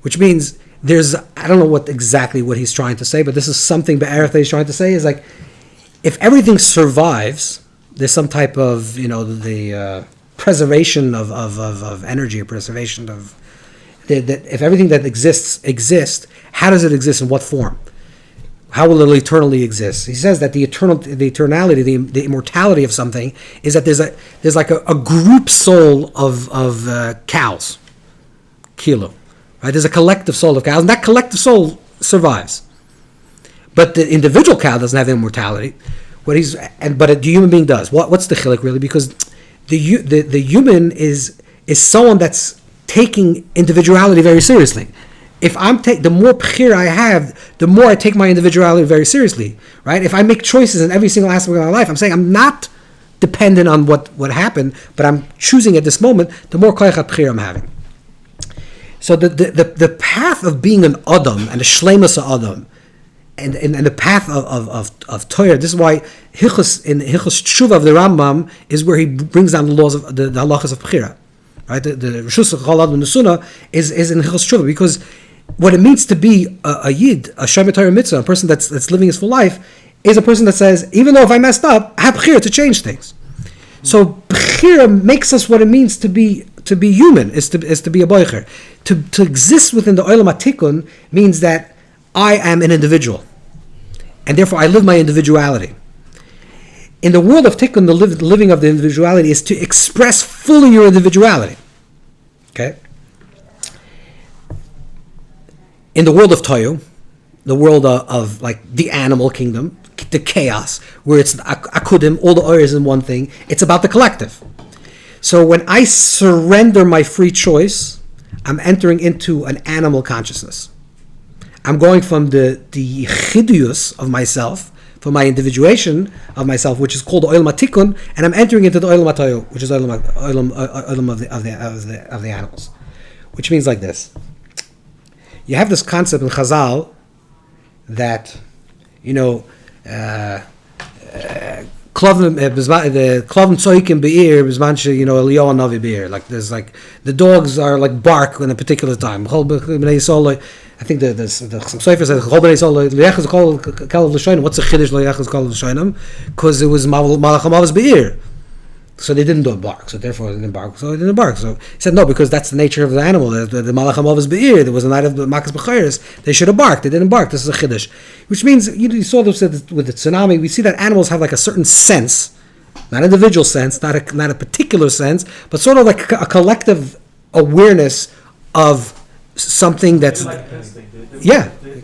S1: Which means I don't know exactly what he's trying to say, but this is something Be'ereth that he's trying to say is like, if everything survives, there's some type of, the preservation of energy, or preservation of, that if everything that exists, how does it exist, in what form? How will it eternally exist? He says that the eternality, the immortality of something is that there's like a group soul of cows, kilo, right? There's a collective soul of cows, and that collective soul survives. But the individual cow doesn't have immortality. But the human being does. What's the chilek really? Because the human is someone that's taking individuality very seriously. If the more bechira I have, the more I take my individuality very seriously, right? If I make choices in every single aspect of my life, I'm saying I'm not dependent on what happened, but I'm choosing at this moment, the more koyach bechira I'm having. So the path of being an Adam and a shleimus Adam, and the path of Torah, this is why in Hilchos Tshuva of the Rambam is where he brings down the laws of the halachas of bechira, right? The Reshus Chol Adam Nesuna is in Hilchos Tshuva, because what it means to be a Yid, a Shomer Torah Mitzvah, a person that's living his full life, is a person that says, even though if I messed up, I have Bechira to change things. So Bechira makes us what it means to be human, is to be a Boicher. To exist within the Olam HaTikun means that I am an individual. And therefore I live my individuality. In the world of Tikkun, the living of the individuality is to express fully your individuality. Okay? In the world of Toyu, the world of like the animal kingdom, the chaos, where it's akudim, all the oils in one thing, it's about the collective. So when I surrender my free choice, I'm entering into an animal consciousness. I'm going from the chiduyus of myself, from my individuation of myself, which is called the olam hatikun, and I'm entering into the olam hatoyu, which is olam of the animals, which means like this. You have this concept in Chazal that, the klavim tzoikim be'ir bizman Eliyahu Navi be'ir. Like there's like the dogs are like bark in a particular time. I think the Sefer says Chol Bnei Yisrael liyachas kol l'shonim. What's the chiddush liyachas kol l'shonim? Because it was malach hamavos be'ir, so they didn't do a bark. So therefore they didn't bark. So they didn't bark. So he said no, because that's the nature of the animal. The malach hamavos be'ir. There was a night of the makas b'chayres. They should have barked. They didn't bark. This is a chiddush, which means you saw this with the tsunami. We see that animals have like a certain sense, not an individual sense, not a particular sense, but sort of like a collective awareness of something that's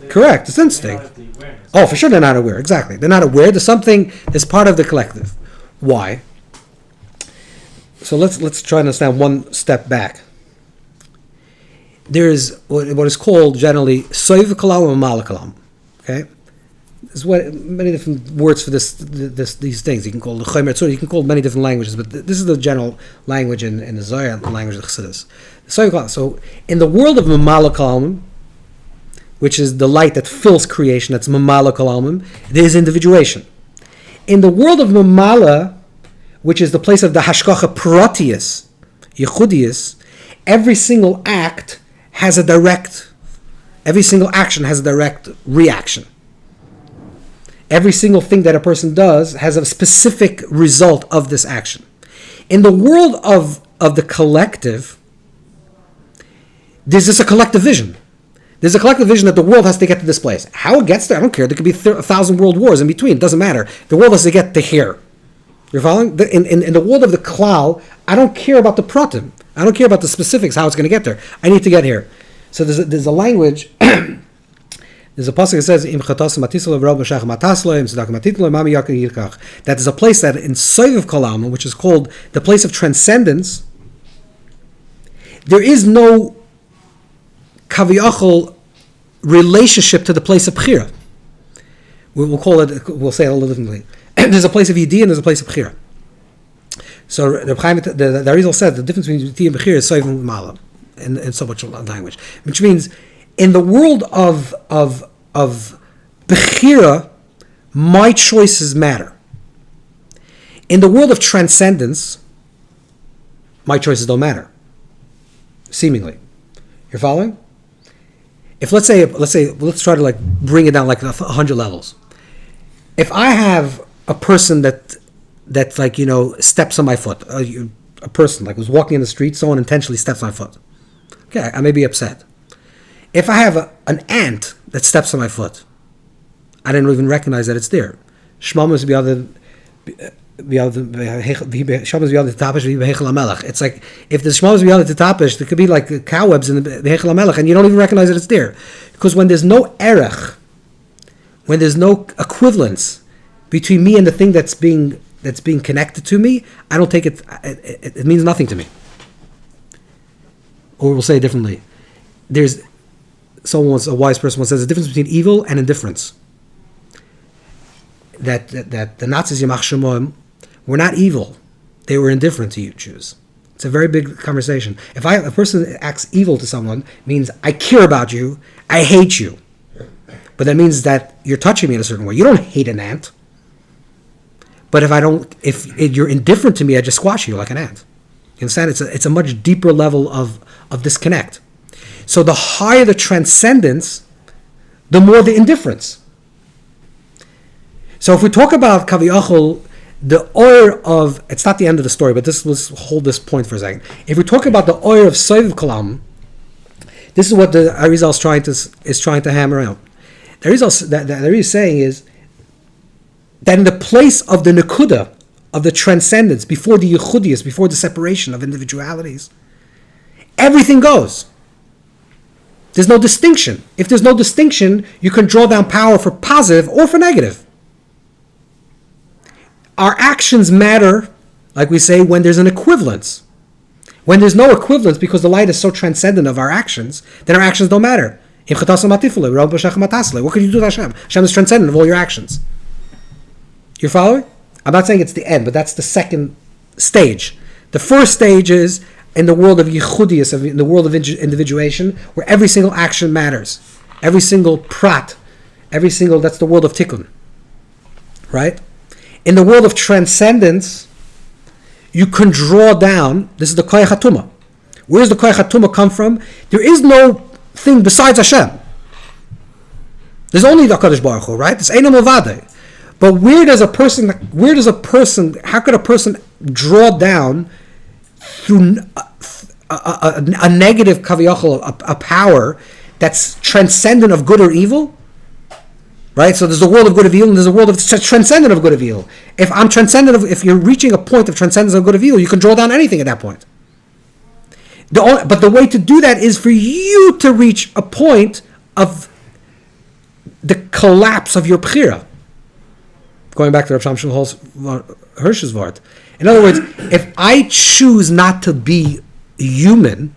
S1: correct. It's instinct. Oh, for sure they're not aware. Exactly, they're not aware. There's something that's part of the collective. Why? So let's try and understand one step back. There is what is called generally soiv kalam and mal kalam. Okay, there's many different words for these things. You can call the chomer tzur. You can call many different languages, but this is the general language in the Zohar, the language of the Chassidus. So in the world of Mamala Kalamim, which is the light that fills creation, that's Mamala Kalamim, there is individuation. In the world of Mamala, which is the place of the Hashkacha Pratius, Yechudius, every single action has a direct reaction. Every single thing that a person does has a specific result of this action. In the world of the collective, there's just a collective vision. There's a collective vision that the world has to get to this place. How it gets there, I don't care. There could be 1,000 world wars in between. It doesn't matter. The world has to get to here. You're following? In the world of the klal, I don't care about the pratim. I don't care about the specifics, how it's going to get there. I need to get here. So there's a language. There's a pasuk that says, that there's a place that in Soiv Kalam, which is called the place of transcendence, there is no kaviyachol relationship to the place of Bechira. We'll say it a little differently. There's a place of Yidi and there's a place of Bechira. So the Arizal said the difference between Yidi and Bechira is Soiv and Malam in so much language. Which means in the world of Bechira, my choices matter. In the world of transcendence, my choices don't matter. Seemingly. You're following? If let's try to like bring it down like 100 levels. If I have a person that like, steps on my foot, a person like was walking in the street, someone intentionally steps on my foot. Okay, I may be upset. If I have an ant that steps on my foot, I didn't even recognize that it's there. Shmam is it's like if the shmam is beyond the tapish, there could be like cobwebs in the Hechel HaMelech, and you don't even recognize that it's there, because when there's no erech, when there's no equivalence between me and the thing that's being connected to me, I don't take it. It means nothing to me. Or we'll say it differently. A wise person once says the difference between evil and indifference. That the Nazis Yamach Shemoim were not evil; they were indifferent to you Jews. It's a very big conversation. If a person acts evil to someone, means I care about you, I hate you, but that means that you're touching me in a certain way. You don't hate an ant, but if you're indifferent to me, I just squash you like an ant. You understand? It's a much deeper level of disconnect. So the higher the transcendence, the more the indifference. So if we talk about Kaviyachol, the oir of, it's not the end of the story, but let's hold this point for a second. If we talk about the oir of Soiv Kalam, this is what the Arizal is trying to hammer out. The Arizal is saying is that in the place of the Nekuda, of the transcendence, before the Yechudius, before the separation of individualities, everything goes. There's no distinction. If there's no distinction, you can draw down power for positive or for negative. Our actions matter, like we say, when there's an equivalence. When there's no equivalence, because the light is so transcendent of our actions, then our actions don't matter. What can you do to Hashem? Hashem is transcendent of all your actions. You're following? I'm not saying it's the end, but that's the second stage. The first stage is in the world of yichudius, in the world of individuation, where every single action matters. Every single prat, that's the world of tikkun. Right? In the world of transcendence, you can draw down, this is the koyach hatuma. Where does the koyach hatuma come from? There is no thing besides Hashem. There's only the HaKadosh Baruch Hu, right? It's Einam Ovadeh. But how could a person draw down through a negative kaviyachol, a power that's transcendent of good or evil? Right? So there's a world of good and evil, and there's a world of transcendent of good and evil. If you're reaching a point of transcendence of good and evil, you can draw down anything at that point. But the way to do that is for you to reach a point of the collapse of your bechira. Going back to Rav Shimshon Hirsch's Vart. In other words, if I choose not to be human,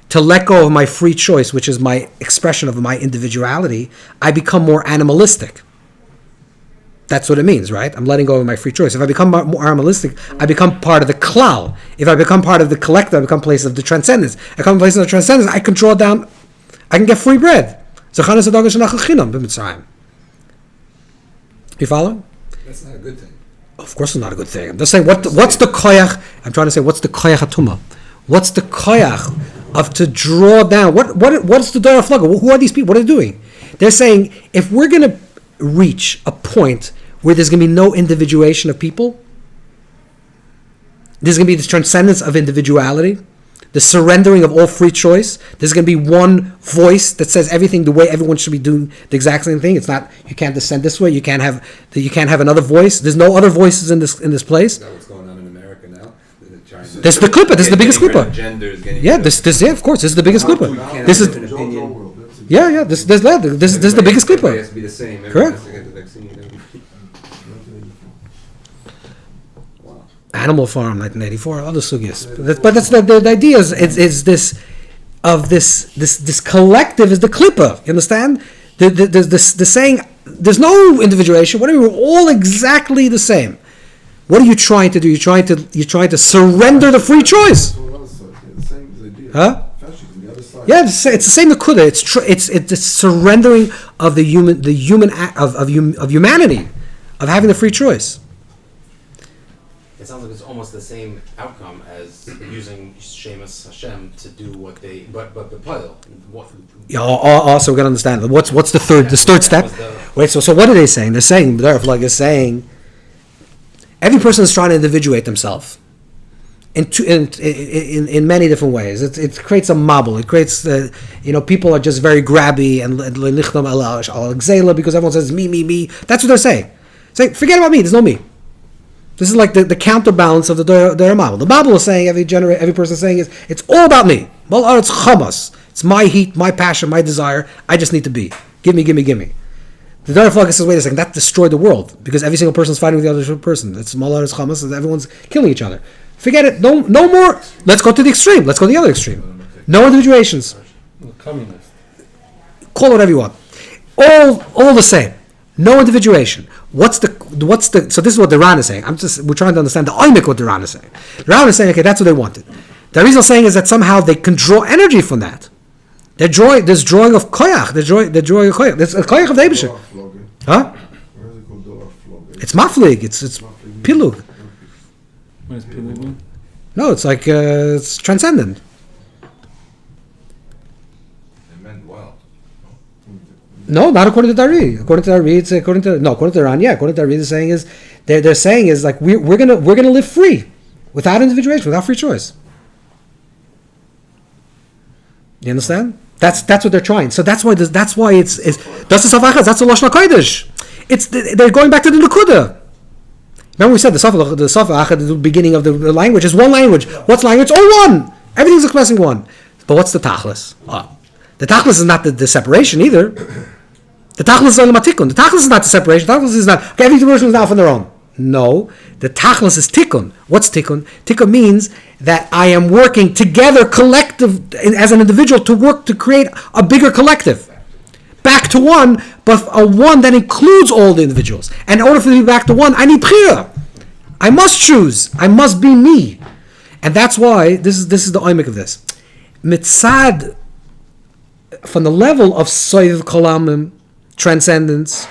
S1: to let go of my free choice, which is my expression of my individuality, I become more animalistic. That's what it means, right? I'm letting go of my free choice. If I become more animalistic, I become part of the klal. If I become part of the collective, I become place of the transcendence. I become place of the transcendence, I can draw down, I can get free bread. You follow?
S4: That's not a good thing.
S1: Of course it's not a good thing. I'm just saying, what's the koyach? I'm trying to say, what's the koyach hatuma? What's the koyach of to draw down? What's the Dora Flaga? Who are these people? What are they doing? They're saying, if we're going to reach a point where there's going to be no individuation of people, there's going to be this transcendence of individuality, the surrendering of all free choice. There's going to be one voice that says everything the way everyone should be doing the exact same thing. It's not, you can't descend this way. You can't have another voice. There's no other voices in this place.
S4: Is that what's going on in America now?
S1: This is the clipper. This is the biggest clipper. Yeah, this of course. This is the biggest clipper. This is This is the biggest clipper.
S4: It has to be the same.
S1: Correct.
S4: Has to get the vaccine. Wow.
S1: Animal Farm, 1984, other sugyas. But that's the idea is this collective is the klippa. You understand? The saying, there's no individuation. What are we all exactly the same? What are you trying to do? You're trying to surrender the free choice. Huh? Yeah, it's the same nakuda. It's the surrendering of the human of humanity, of having the free choice.
S2: It sounds like it's almost the same outcome as using Shemus Hashem to do what they, but the pile.
S1: Yeah. Also, we got to understand what's the third step. Wait. So what are they saying? They're saying the Darif Lag is saying every person is trying to individuate themselves in many different ways. It creates a mabul. It creates people are just very grabby and lichtam al exela because everyone says me. That's what they're saying. Say forget about me. There's no me. This is like the counterbalance of the mabul. The mabul is saying every person is saying it's all about me. It's chamas. It's my heat, my passion, my desire. I just need to be. Give me. The Darif Lag says, wait a second, that destroyed the world because every single person is fighting with the other person. It's malar, it's chamas, and everyone's killing each other. Forget it. No more. Let's go to the extreme. Let's go to the other extreme. No individuations.
S3: Communist.
S1: Call it whatever you want. All the same. No individuation. What's the? So this is what the Ran is saying. We're trying to understand the oimik what the Ran is saying. The Ran is saying, okay, that's what they wanted. The reason saying is that somehow they can draw energy from that. There's drawing of koyach. They're drawing of koyach. There's a koyach of the Eibusher. Huh? It's maflig. It's pilug.
S3: What does Pilug mean?
S1: No, it's like it's transcendent. No, not according to Dari. According to Dari, it's according to Iran. Yeah, according to Dari, they're saying is like we're gonna live free, without individuation, without free choice. You understand? That's what they're trying. So that's why it's that's the Saf Achad. That's the Lashon HaKodesh. They're going back to the Nakuda. Remember we said the Saf Achad, the beginning of the language is one language. What's language? Oh, one. Everything's expressing one. But what's the Tachlis? The Tachlis is not the separation either. The Tachlis is Olam HaTikun. The Tachlis is not the separation. The Tachlis is not, okay, every person is now on their own. No. The Tachlis is Tikkun. What's Tikkun? Tikkun means that I am working together, collective, as an individual, to work to create a bigger collective. Back to one, but a one that includes all the individuals. And in order for me to be back to one, I need Bchira. I must choose. I must be me. And that's why, this is the oimik of this. Mitzad, from the level of Soiv Kolamim, transcendence,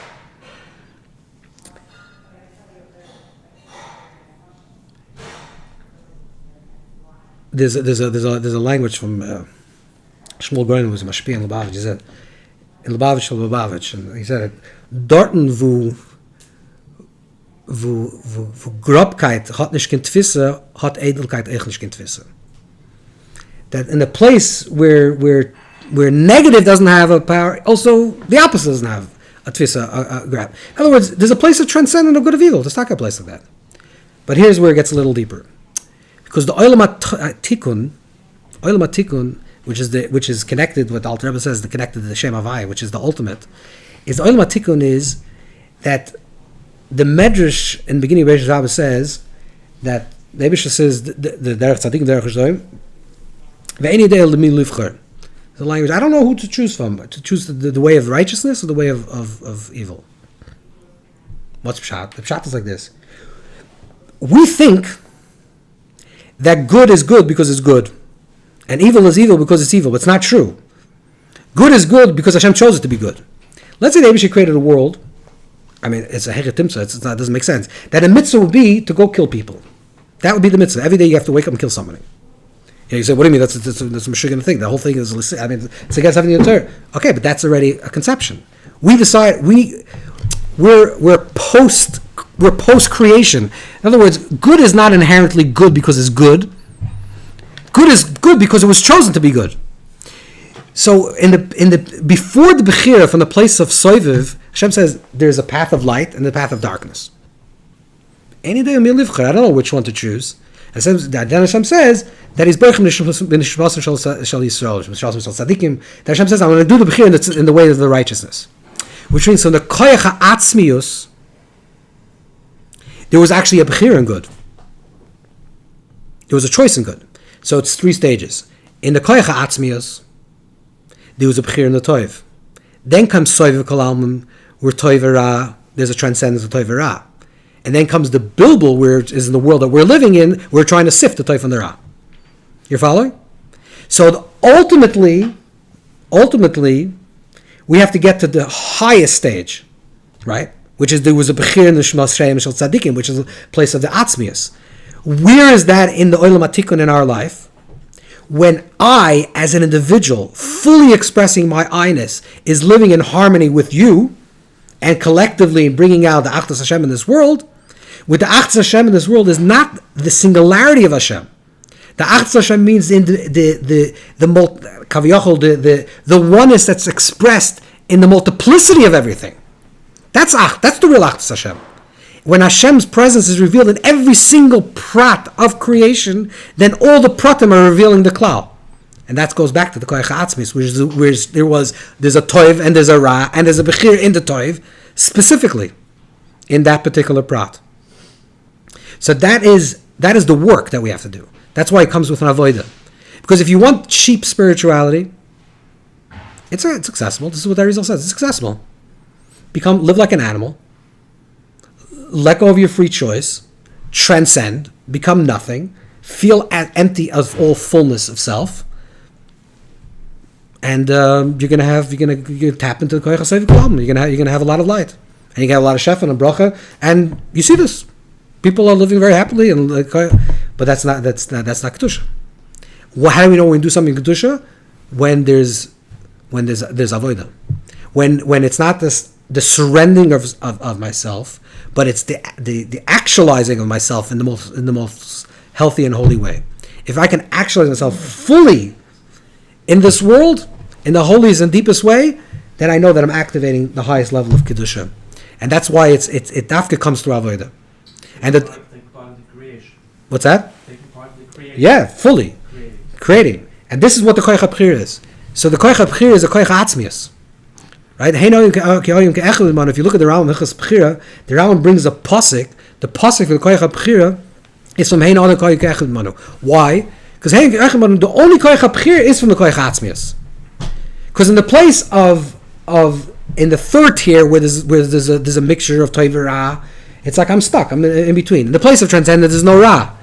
S1: there's a language from Shmuel Goren, who was a mashpia in Lubavitch. He said in Lubavitch, and he said, "Dorten wo Grobkeit hat nicht kein Twisse, hat Edelkeit echt nicht kein Twisse." That in a place where negative doesn't have a power, also the opposite doesn't have a Twissa, a grab. In other words, there's a place of transcendent of good of evil. There's not a place like that. But here's where it gets a little deeper. Because the Olam HaTikun, which is connected, what the Alter Rebbe says, connected to the Shem Havai, which is the ultimate, is the Olam HaTikun is that the Medrash in the beginning of Beis Shabbos says that the Eibusha says the Derech Tzadikim, Derech Hashem, ve'eni de'el l'mi livcher. The language, I don't know who to choose from, to choose the way of righteousness or the way of evil. What's Pshat? The Pshat is like this. We think that good is good because it's good, and evil is evil because it's evil. But it's not true. Good is good because Hashem chose it to be good. Let's say the Eibusha created a world. I mean, it's a hechet timsa. It doesn't make sense. That a mitzvah would be to go kill people. That would be the mitzvah. Every day you have to wake up and kill somebody. You say, what do you mean? That's a Meshuggah thing. The whole thing is, I mean, it's against everything in the Torah. Okay, but that's already a conception. We decide we're post creation. In other words, good is not inherently good because it's good. Good is good because it was chosen to be good. So in the before the Bechira, from the place of Soiviv, Hashem says there's a path of light and a path of darkness. Any day I don't know which one to choose. And then Hashem says that he's Berachim Nishvasim Shal Yisrael, Shal Tzadikim. That Hashem says I'm going to do the Bechira in the way of the righteousness, which means from the Koyach HaAtzmius there was actually a Bechira in good. There was a choice in good. So it's 3 stages. In the Koyach HaAtzmius there was a Bechira in the Toiv. Then comes Soiv Kolalmim, where Toiv Ra, there's a transcendence of Toiv Ra. And then comes the Bilbul, where it is in the world that we're living in, we're trying to sift the Toiv and the Ra. You're following? So ultimately, we have to get to the highest stage, right? Which is, there was a Bechir in the Shema Shreyim Shel Tzadikim, which is the place of the Atzmius. Where is that in the Olam HaTikun in our life? When I, as an individual, fully expressing my I-ness, is living in harmony with you, and collectively bringing out the Achdus Hashem in this world, with the Achdus Hashem in this world is not the singularity of Hashem. The Achdus Hashem means in the oneness that's expressed in the multiplicity of everything. That's the real Achdus Hashem. When Hashem's presence is revealed in every single prat of creation, then all the pratim are revealing the klal. And that goes back to the Koyach HaAtzmis, there's a Toiv and there's a Ra and there's a Bechir in the Toiv, specifically in that particular prat. So that is the work that we have to do. That's why it comes with an avodah. Because if you want cheap spirituality, it's accessible. This is what Arizal says. It's accessible. Live like an animal. Let go of your free choice. Transcend. Become nothing. Feel empty of all fullness of self. And you're gonna tap into the Koyach HaSeivik problem. You're gonna have a lot of light, and you get a lot of shefa and bracha, and you see this. People are living very happily, but that's not kedusha. How do we know when we do something kedusha? When there's avodah. when it's not the surrendering of myself, but it's the actualizing of myself in the most healthy and holy way. If I can actualize myself fully in this world, in the holiest and deepest way, then I know that I'm activating the highest level of kedusha, and that's why it dafka comes through avodah. And
S8: Take part in the creation.
S1: what's that?
S8: Taking part in the creation.
S1: Yeah, fully creating, and this is what the koich hapchir is. So the koich hapchir is a koich atzmius, right? If you look at the Rambam Hilchos Bechira, the Rambam brings a pasuk. The pasuk for the koich hapchir is from Hein Adam Koich Echad Manu. Why? Because Hein Echad Manu, the only koich hapchir is from the koich atzmius. Because in the place of in the third tier where there's a mixture of toiv and ra, it's like I'm stuck. I'm in between. In the place of transcendence, there's no ra.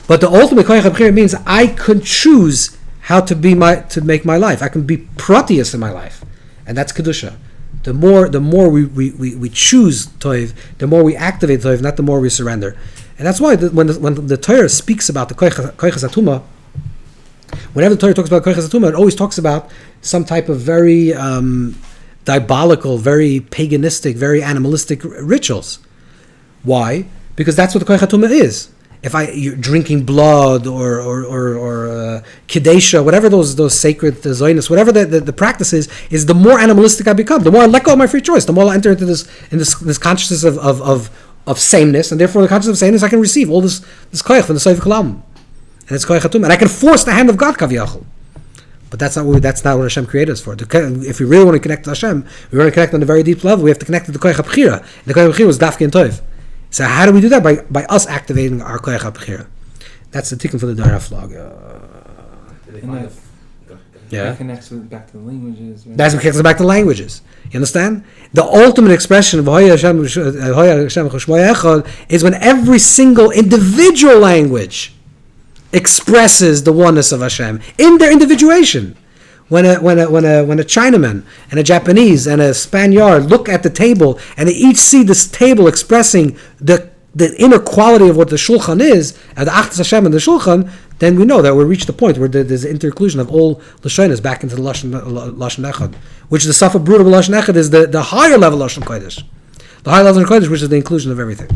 S1: But the ultimate koich hapchir means I could choose how to make my life. I can be pratius in my life, and that's kedusha. The more we choose toiv, the more we activate toiv, not the more we surrender. And that's why when the Torah speaks about the koiches atuma, whenever the Torah talks about koiches atuma, it always talks about some type of very diabolical, very paganistic, very animalistic rituals. Why? Because that's what the koich atuma is. If you're drinking blood or kedesha, whatever those sacred zoinus, whatever the practice is the more animalistic I become, the more I let go of my free choice, the more I enter into this consciousness of sameness, and therefore the consciousness of sameness I can receive all this koich from the Soif Kalam, and it's koich hatum, and I can force the hand of God kaviyachol. But that's not what Hashem created us for. If we really want to connect to Hashem, we want to connect on a very deep level. We have to connect to the koich hapchira. The koich hapchira was dafke and toiv. So how do we do that? By us activating our koich hapchira. That's the tikkun for the Dara Flog.
S3: That connects back to the languages. Right?
S1: That's what connects back to languages. You understand? The ultimate expression of Hoya Hashem Cheshmoi Echad is when every single individual language expresses the oneness of Hashem in their individuation. When a Chinaman and a Japanese and a Spaniard look at the table and they each see this table expressing the inner quality of what the Shulchan is, and the Achdas Hashem and the Shulchan, then we know that we've reached the point where there's the interclusion of all Lashonas back into the Lashon Echad, which the Safa Bruta of Lashon Echad is the higher level Lashon Kodesh. The higher level Lashon Kodesh, which is the inclusion of everything.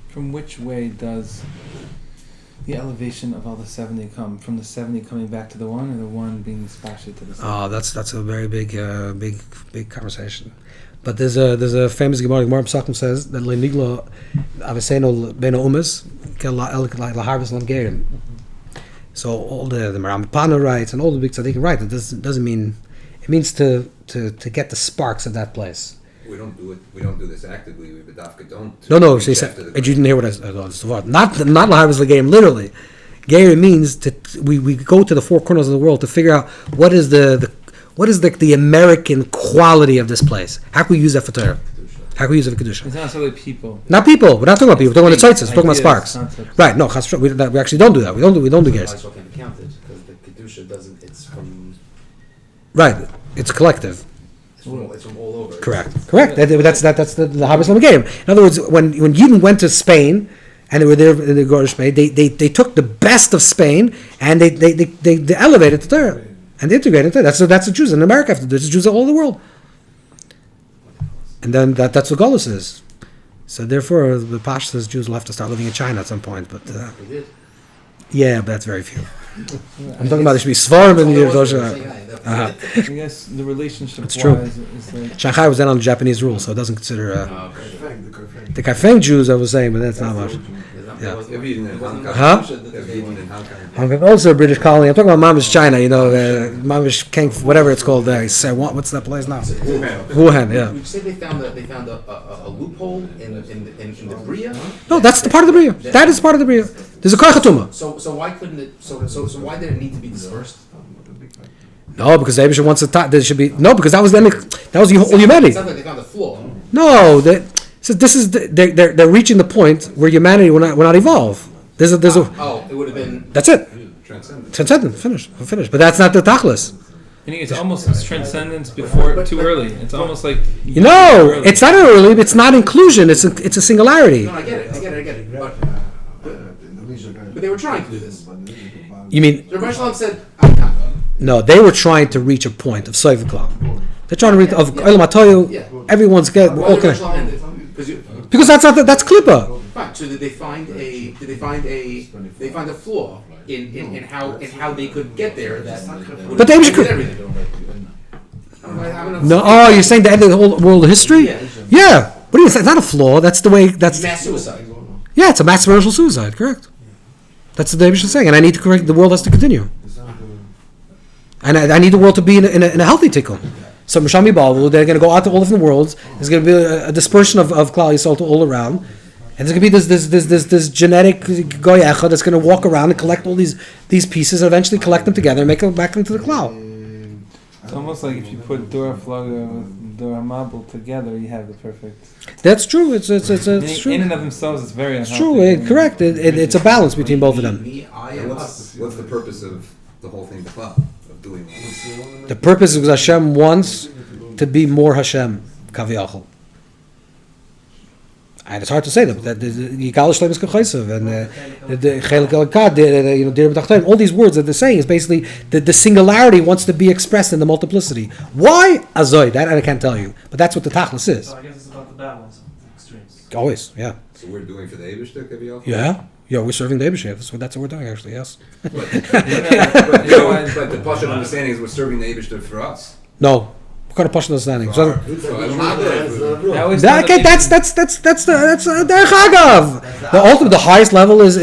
S3: From which way does the elevation of all the 70 come? From the 70 coming back to the one, or the one being spashed to the 70?
S1: Oh, that's a very big conversation. But there's a famous Gemara Pesachim says that Lenigla Aveseno Beno Umas Laharvis Langerim. So all the Maram Pana writes and all the big tzaddikim write. It doesn't mean, it means to get the sparks of that place.
S4: We don't do it. We don't do this actively. We bedafka don't.
S1: No. So you said, you didn't hear what I said. Not Laharvis Langerim. Literally, Gerim means we go to the four corners of the world to figure out what is the American quality of this place. How can we use that for Torah? How can we use it for Kedusha?
S3: It's not necessarily people.
S1: Not people. We're not talking about people. We're talking about the tzaitzes. We're talking about
S3: Ideas,
S1: sparks.
S3: concepts.
S1: Right. No, we actually don't do that. We don't do gears.
S2: That's what can be counted because the kedusha doesn't. It's from
S1: Right. It's collective.
S2: it's from all over.
S1: Correct. That's the Habas Lamagayim. In other words, when Yidden went to Spain and they were there in the Gorish Spain, they took the best of Spain and they elevated the Torah and they integrated it. That's the Jews in America have to do. There's Jews all over the world. And then that's what Golus is. So therefore, the Pashtas Jews will have to start living in China at some point. But
S2: They did.
S1: yeah, but that's very few. I'm talking about there should be Svarim and
S3: I guess the relationship
S1: That's true.
S3: wise is like
S1: Shanghai was then on the Japanese rule, so it doesn't consider
S7: The
S1: the Kaifeng Jews. I was saying, but that's not much. Yeah.
S4: They've eaten in Hong Kong.
S1: Huh?
S4: They've eaten in Hong Kong.
S1: Hong Kong, also a British colony. I'm talking about Mamish China. Mamish Keng, whatever it's called. What's that place now? Wuhan. Yeah.
S2: Would you say they found a loophole in the Bria?
S1: No, that's the part of the Bria. That is part of the Bria. There's a Koichatuma.
S2: So why couldn't it? So why did it need to be dispersed?
S1: No, because the Abishah wants to. There should be no, because that was all humanity.
S2: It's not like they found a flaw.
S1: No, so this is they're reaching the point where humanity will not evolve. There's a.
S2: It would have been.
S1: That's it. Transcendent. Finished. But that's not the tachlis.
S3: I think it's transcendence before too early. It's almost like early.
S1: It's not early. It's not inclusion. It's a singularity.
S2: No, I get it. But they were trying to do this.
S1: You mean
S2: Rabbi Shalom said,
S1: no? They were trying to reach a point of Soif Kalam. They're trying to read of Olam HaTohu.
S2: Yeah.
S1: Everyone's get
S2: Why
S1: all
S2: did
S1: connected.
S2: Rachel end it?
S1: Because that's Klippa.
S2: Fine. So did they find a flaw in how they could get there?
S1: But they
S2: did everything.
S1: No, oh, you're saying the end of the whole world history?
S2: Yeah.
S1: Yeah. What do you say? It's not a flaw. That's the way. That's
S2: Mass suicide.
S1: yeah. It's a mass commercial suicide. Correct. That's the David is saying, and I need to correct. The world has to continue, and I need the world to be in a healthy tikkun. So Mishami Baal, they're going to go out to all different worlds. There's going to be a dispersion of Klal Yisrael all around, and there's going to be this genetic goy echad that's going to walk around and collect all these pieces, and eventually collect them together and make them back into the Klal.
S3: It's almost like if you put Dora Flaga with Dora Mabel together, you have the perfect.
S1: That's true. It's true.
S3: In and of themselves, it's very
S1: It's
S3: unhealthy.
S1: true. Correct. It's a balance between both of them.
S2: Me, I,
S4: And
S2: and
S4: what's
S2: us.
S4: the purpose of the whole thing, of doing that?
S1: The purpose is because Hashem wants to be more Hashem, Kaviyachol. And it's hard to say that the Yigal Shleim is Kachaisav and the Chelik Elakad, Dir B'Tachtoim, all these words that they're saying is basically the singularity wants to be expressed in the multiplicity. Why? Azoy, that I can't tell you. But that's what the Tachlis is.
S8: So I guess it's about the balance of the extremes.
S1: Always, yeah.
S4: So we're doing for the Eibishter, Kaviyachol?
S1: Yeah. Yeah, we're serving the Eibushev. That's what we're doing, actually, yes.
S4: But the partial understanding is we're serving the Eibishter for us.
S1: No. What kind of partial understanding?
S4: For our- for Elam Haba.
S3: I always
S1: That,
S3: thought
S1: okay,
S3: that
S1: that's Derech Agav. The ultimate, the highest level is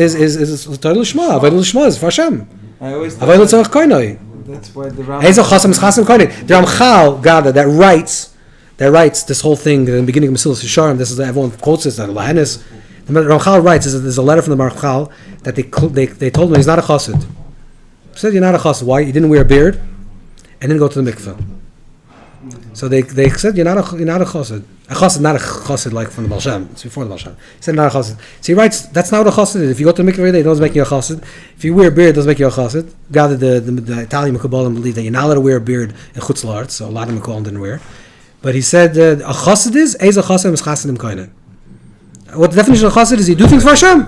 S1: Total Shema. Avodah Shema is for Hashem.
S3: I always thought
S1: Avodah Tzarech Koinoi.
S3: that's why the Ram.
S1: Ezo Chasam is Chasam Koinoi. The Ramchal Gada that writes this whole thing in the beginning of Mesilas Yesharim. This is everyone quotes this. That Lahanis. The Ramchal writes is that there's a letter from the Ramchal that they told him he's not a chassid. He said you're not a chassid. Why? You didn't wear a beard and didn't go to the mikveh. So they said you're not a chassid. A chassid, not a chassid like from the Baal Shem. It's before the Baal Shem. He said not a chassid. So he writes that's not what a chassid is. If you go to the mikveh every day, it doesn't make you a chassid. If you wear a beard, it doesn't make you a chassid. God, the Italian Mekabalim believe that you're not allowed to wear a beard in Chutz La'aretz, so a lot of Mekabalim didn't wear. But he said a chassid is a chassid is chassidim koine. What the definition of chassid is? You do things for Hashem.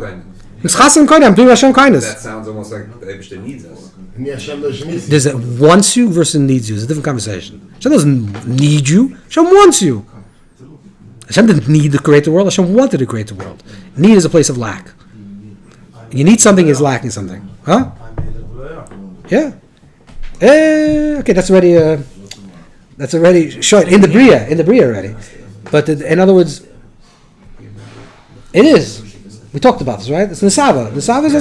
S1: It's chassidim koine. I'm doing Hashem kindness.
S4: That sounds almost like the Eibishter needs us.
S1: There's a wants you versus needs you. It's a different conversation. Hashem doesn't need you. Hashem wants you. Hashem didn't need to create the world. Hashem wanted to create the world. Need is a place of lack. You need something is lacking something. Huh? Yeah. Okay, that's already short in the Bria already. But in other words, it is. We talked about this, right? It's Nesava. Nesava is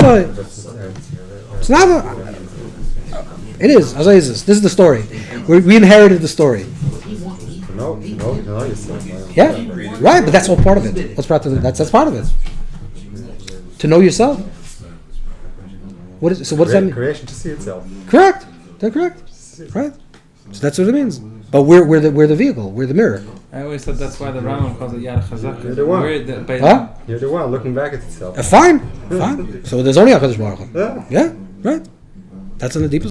S1: it's Nava. It is. As is this. This is the story. We inherited the story.
S5: No, yourself.
S1: Yeah, right. But that's all part of it. That's part of it. That's part of it. To know yourself. What is? So what does that mean?
S5: Creation to see itself.
S1: Correct. They're correct. Right. So that's what it means. But we're the vehicle. We're the mirror.
S3: I always thought that's why the Rambam calls it Yad Chazak.
S5: You're the one.
S1: Huh?
S5: You're the one looking back at itself.
S1: Fine. So there's only HaKadosh Baruch Hu.
S5: Yeah.
S1: Yeah. Right. That's in the deepest.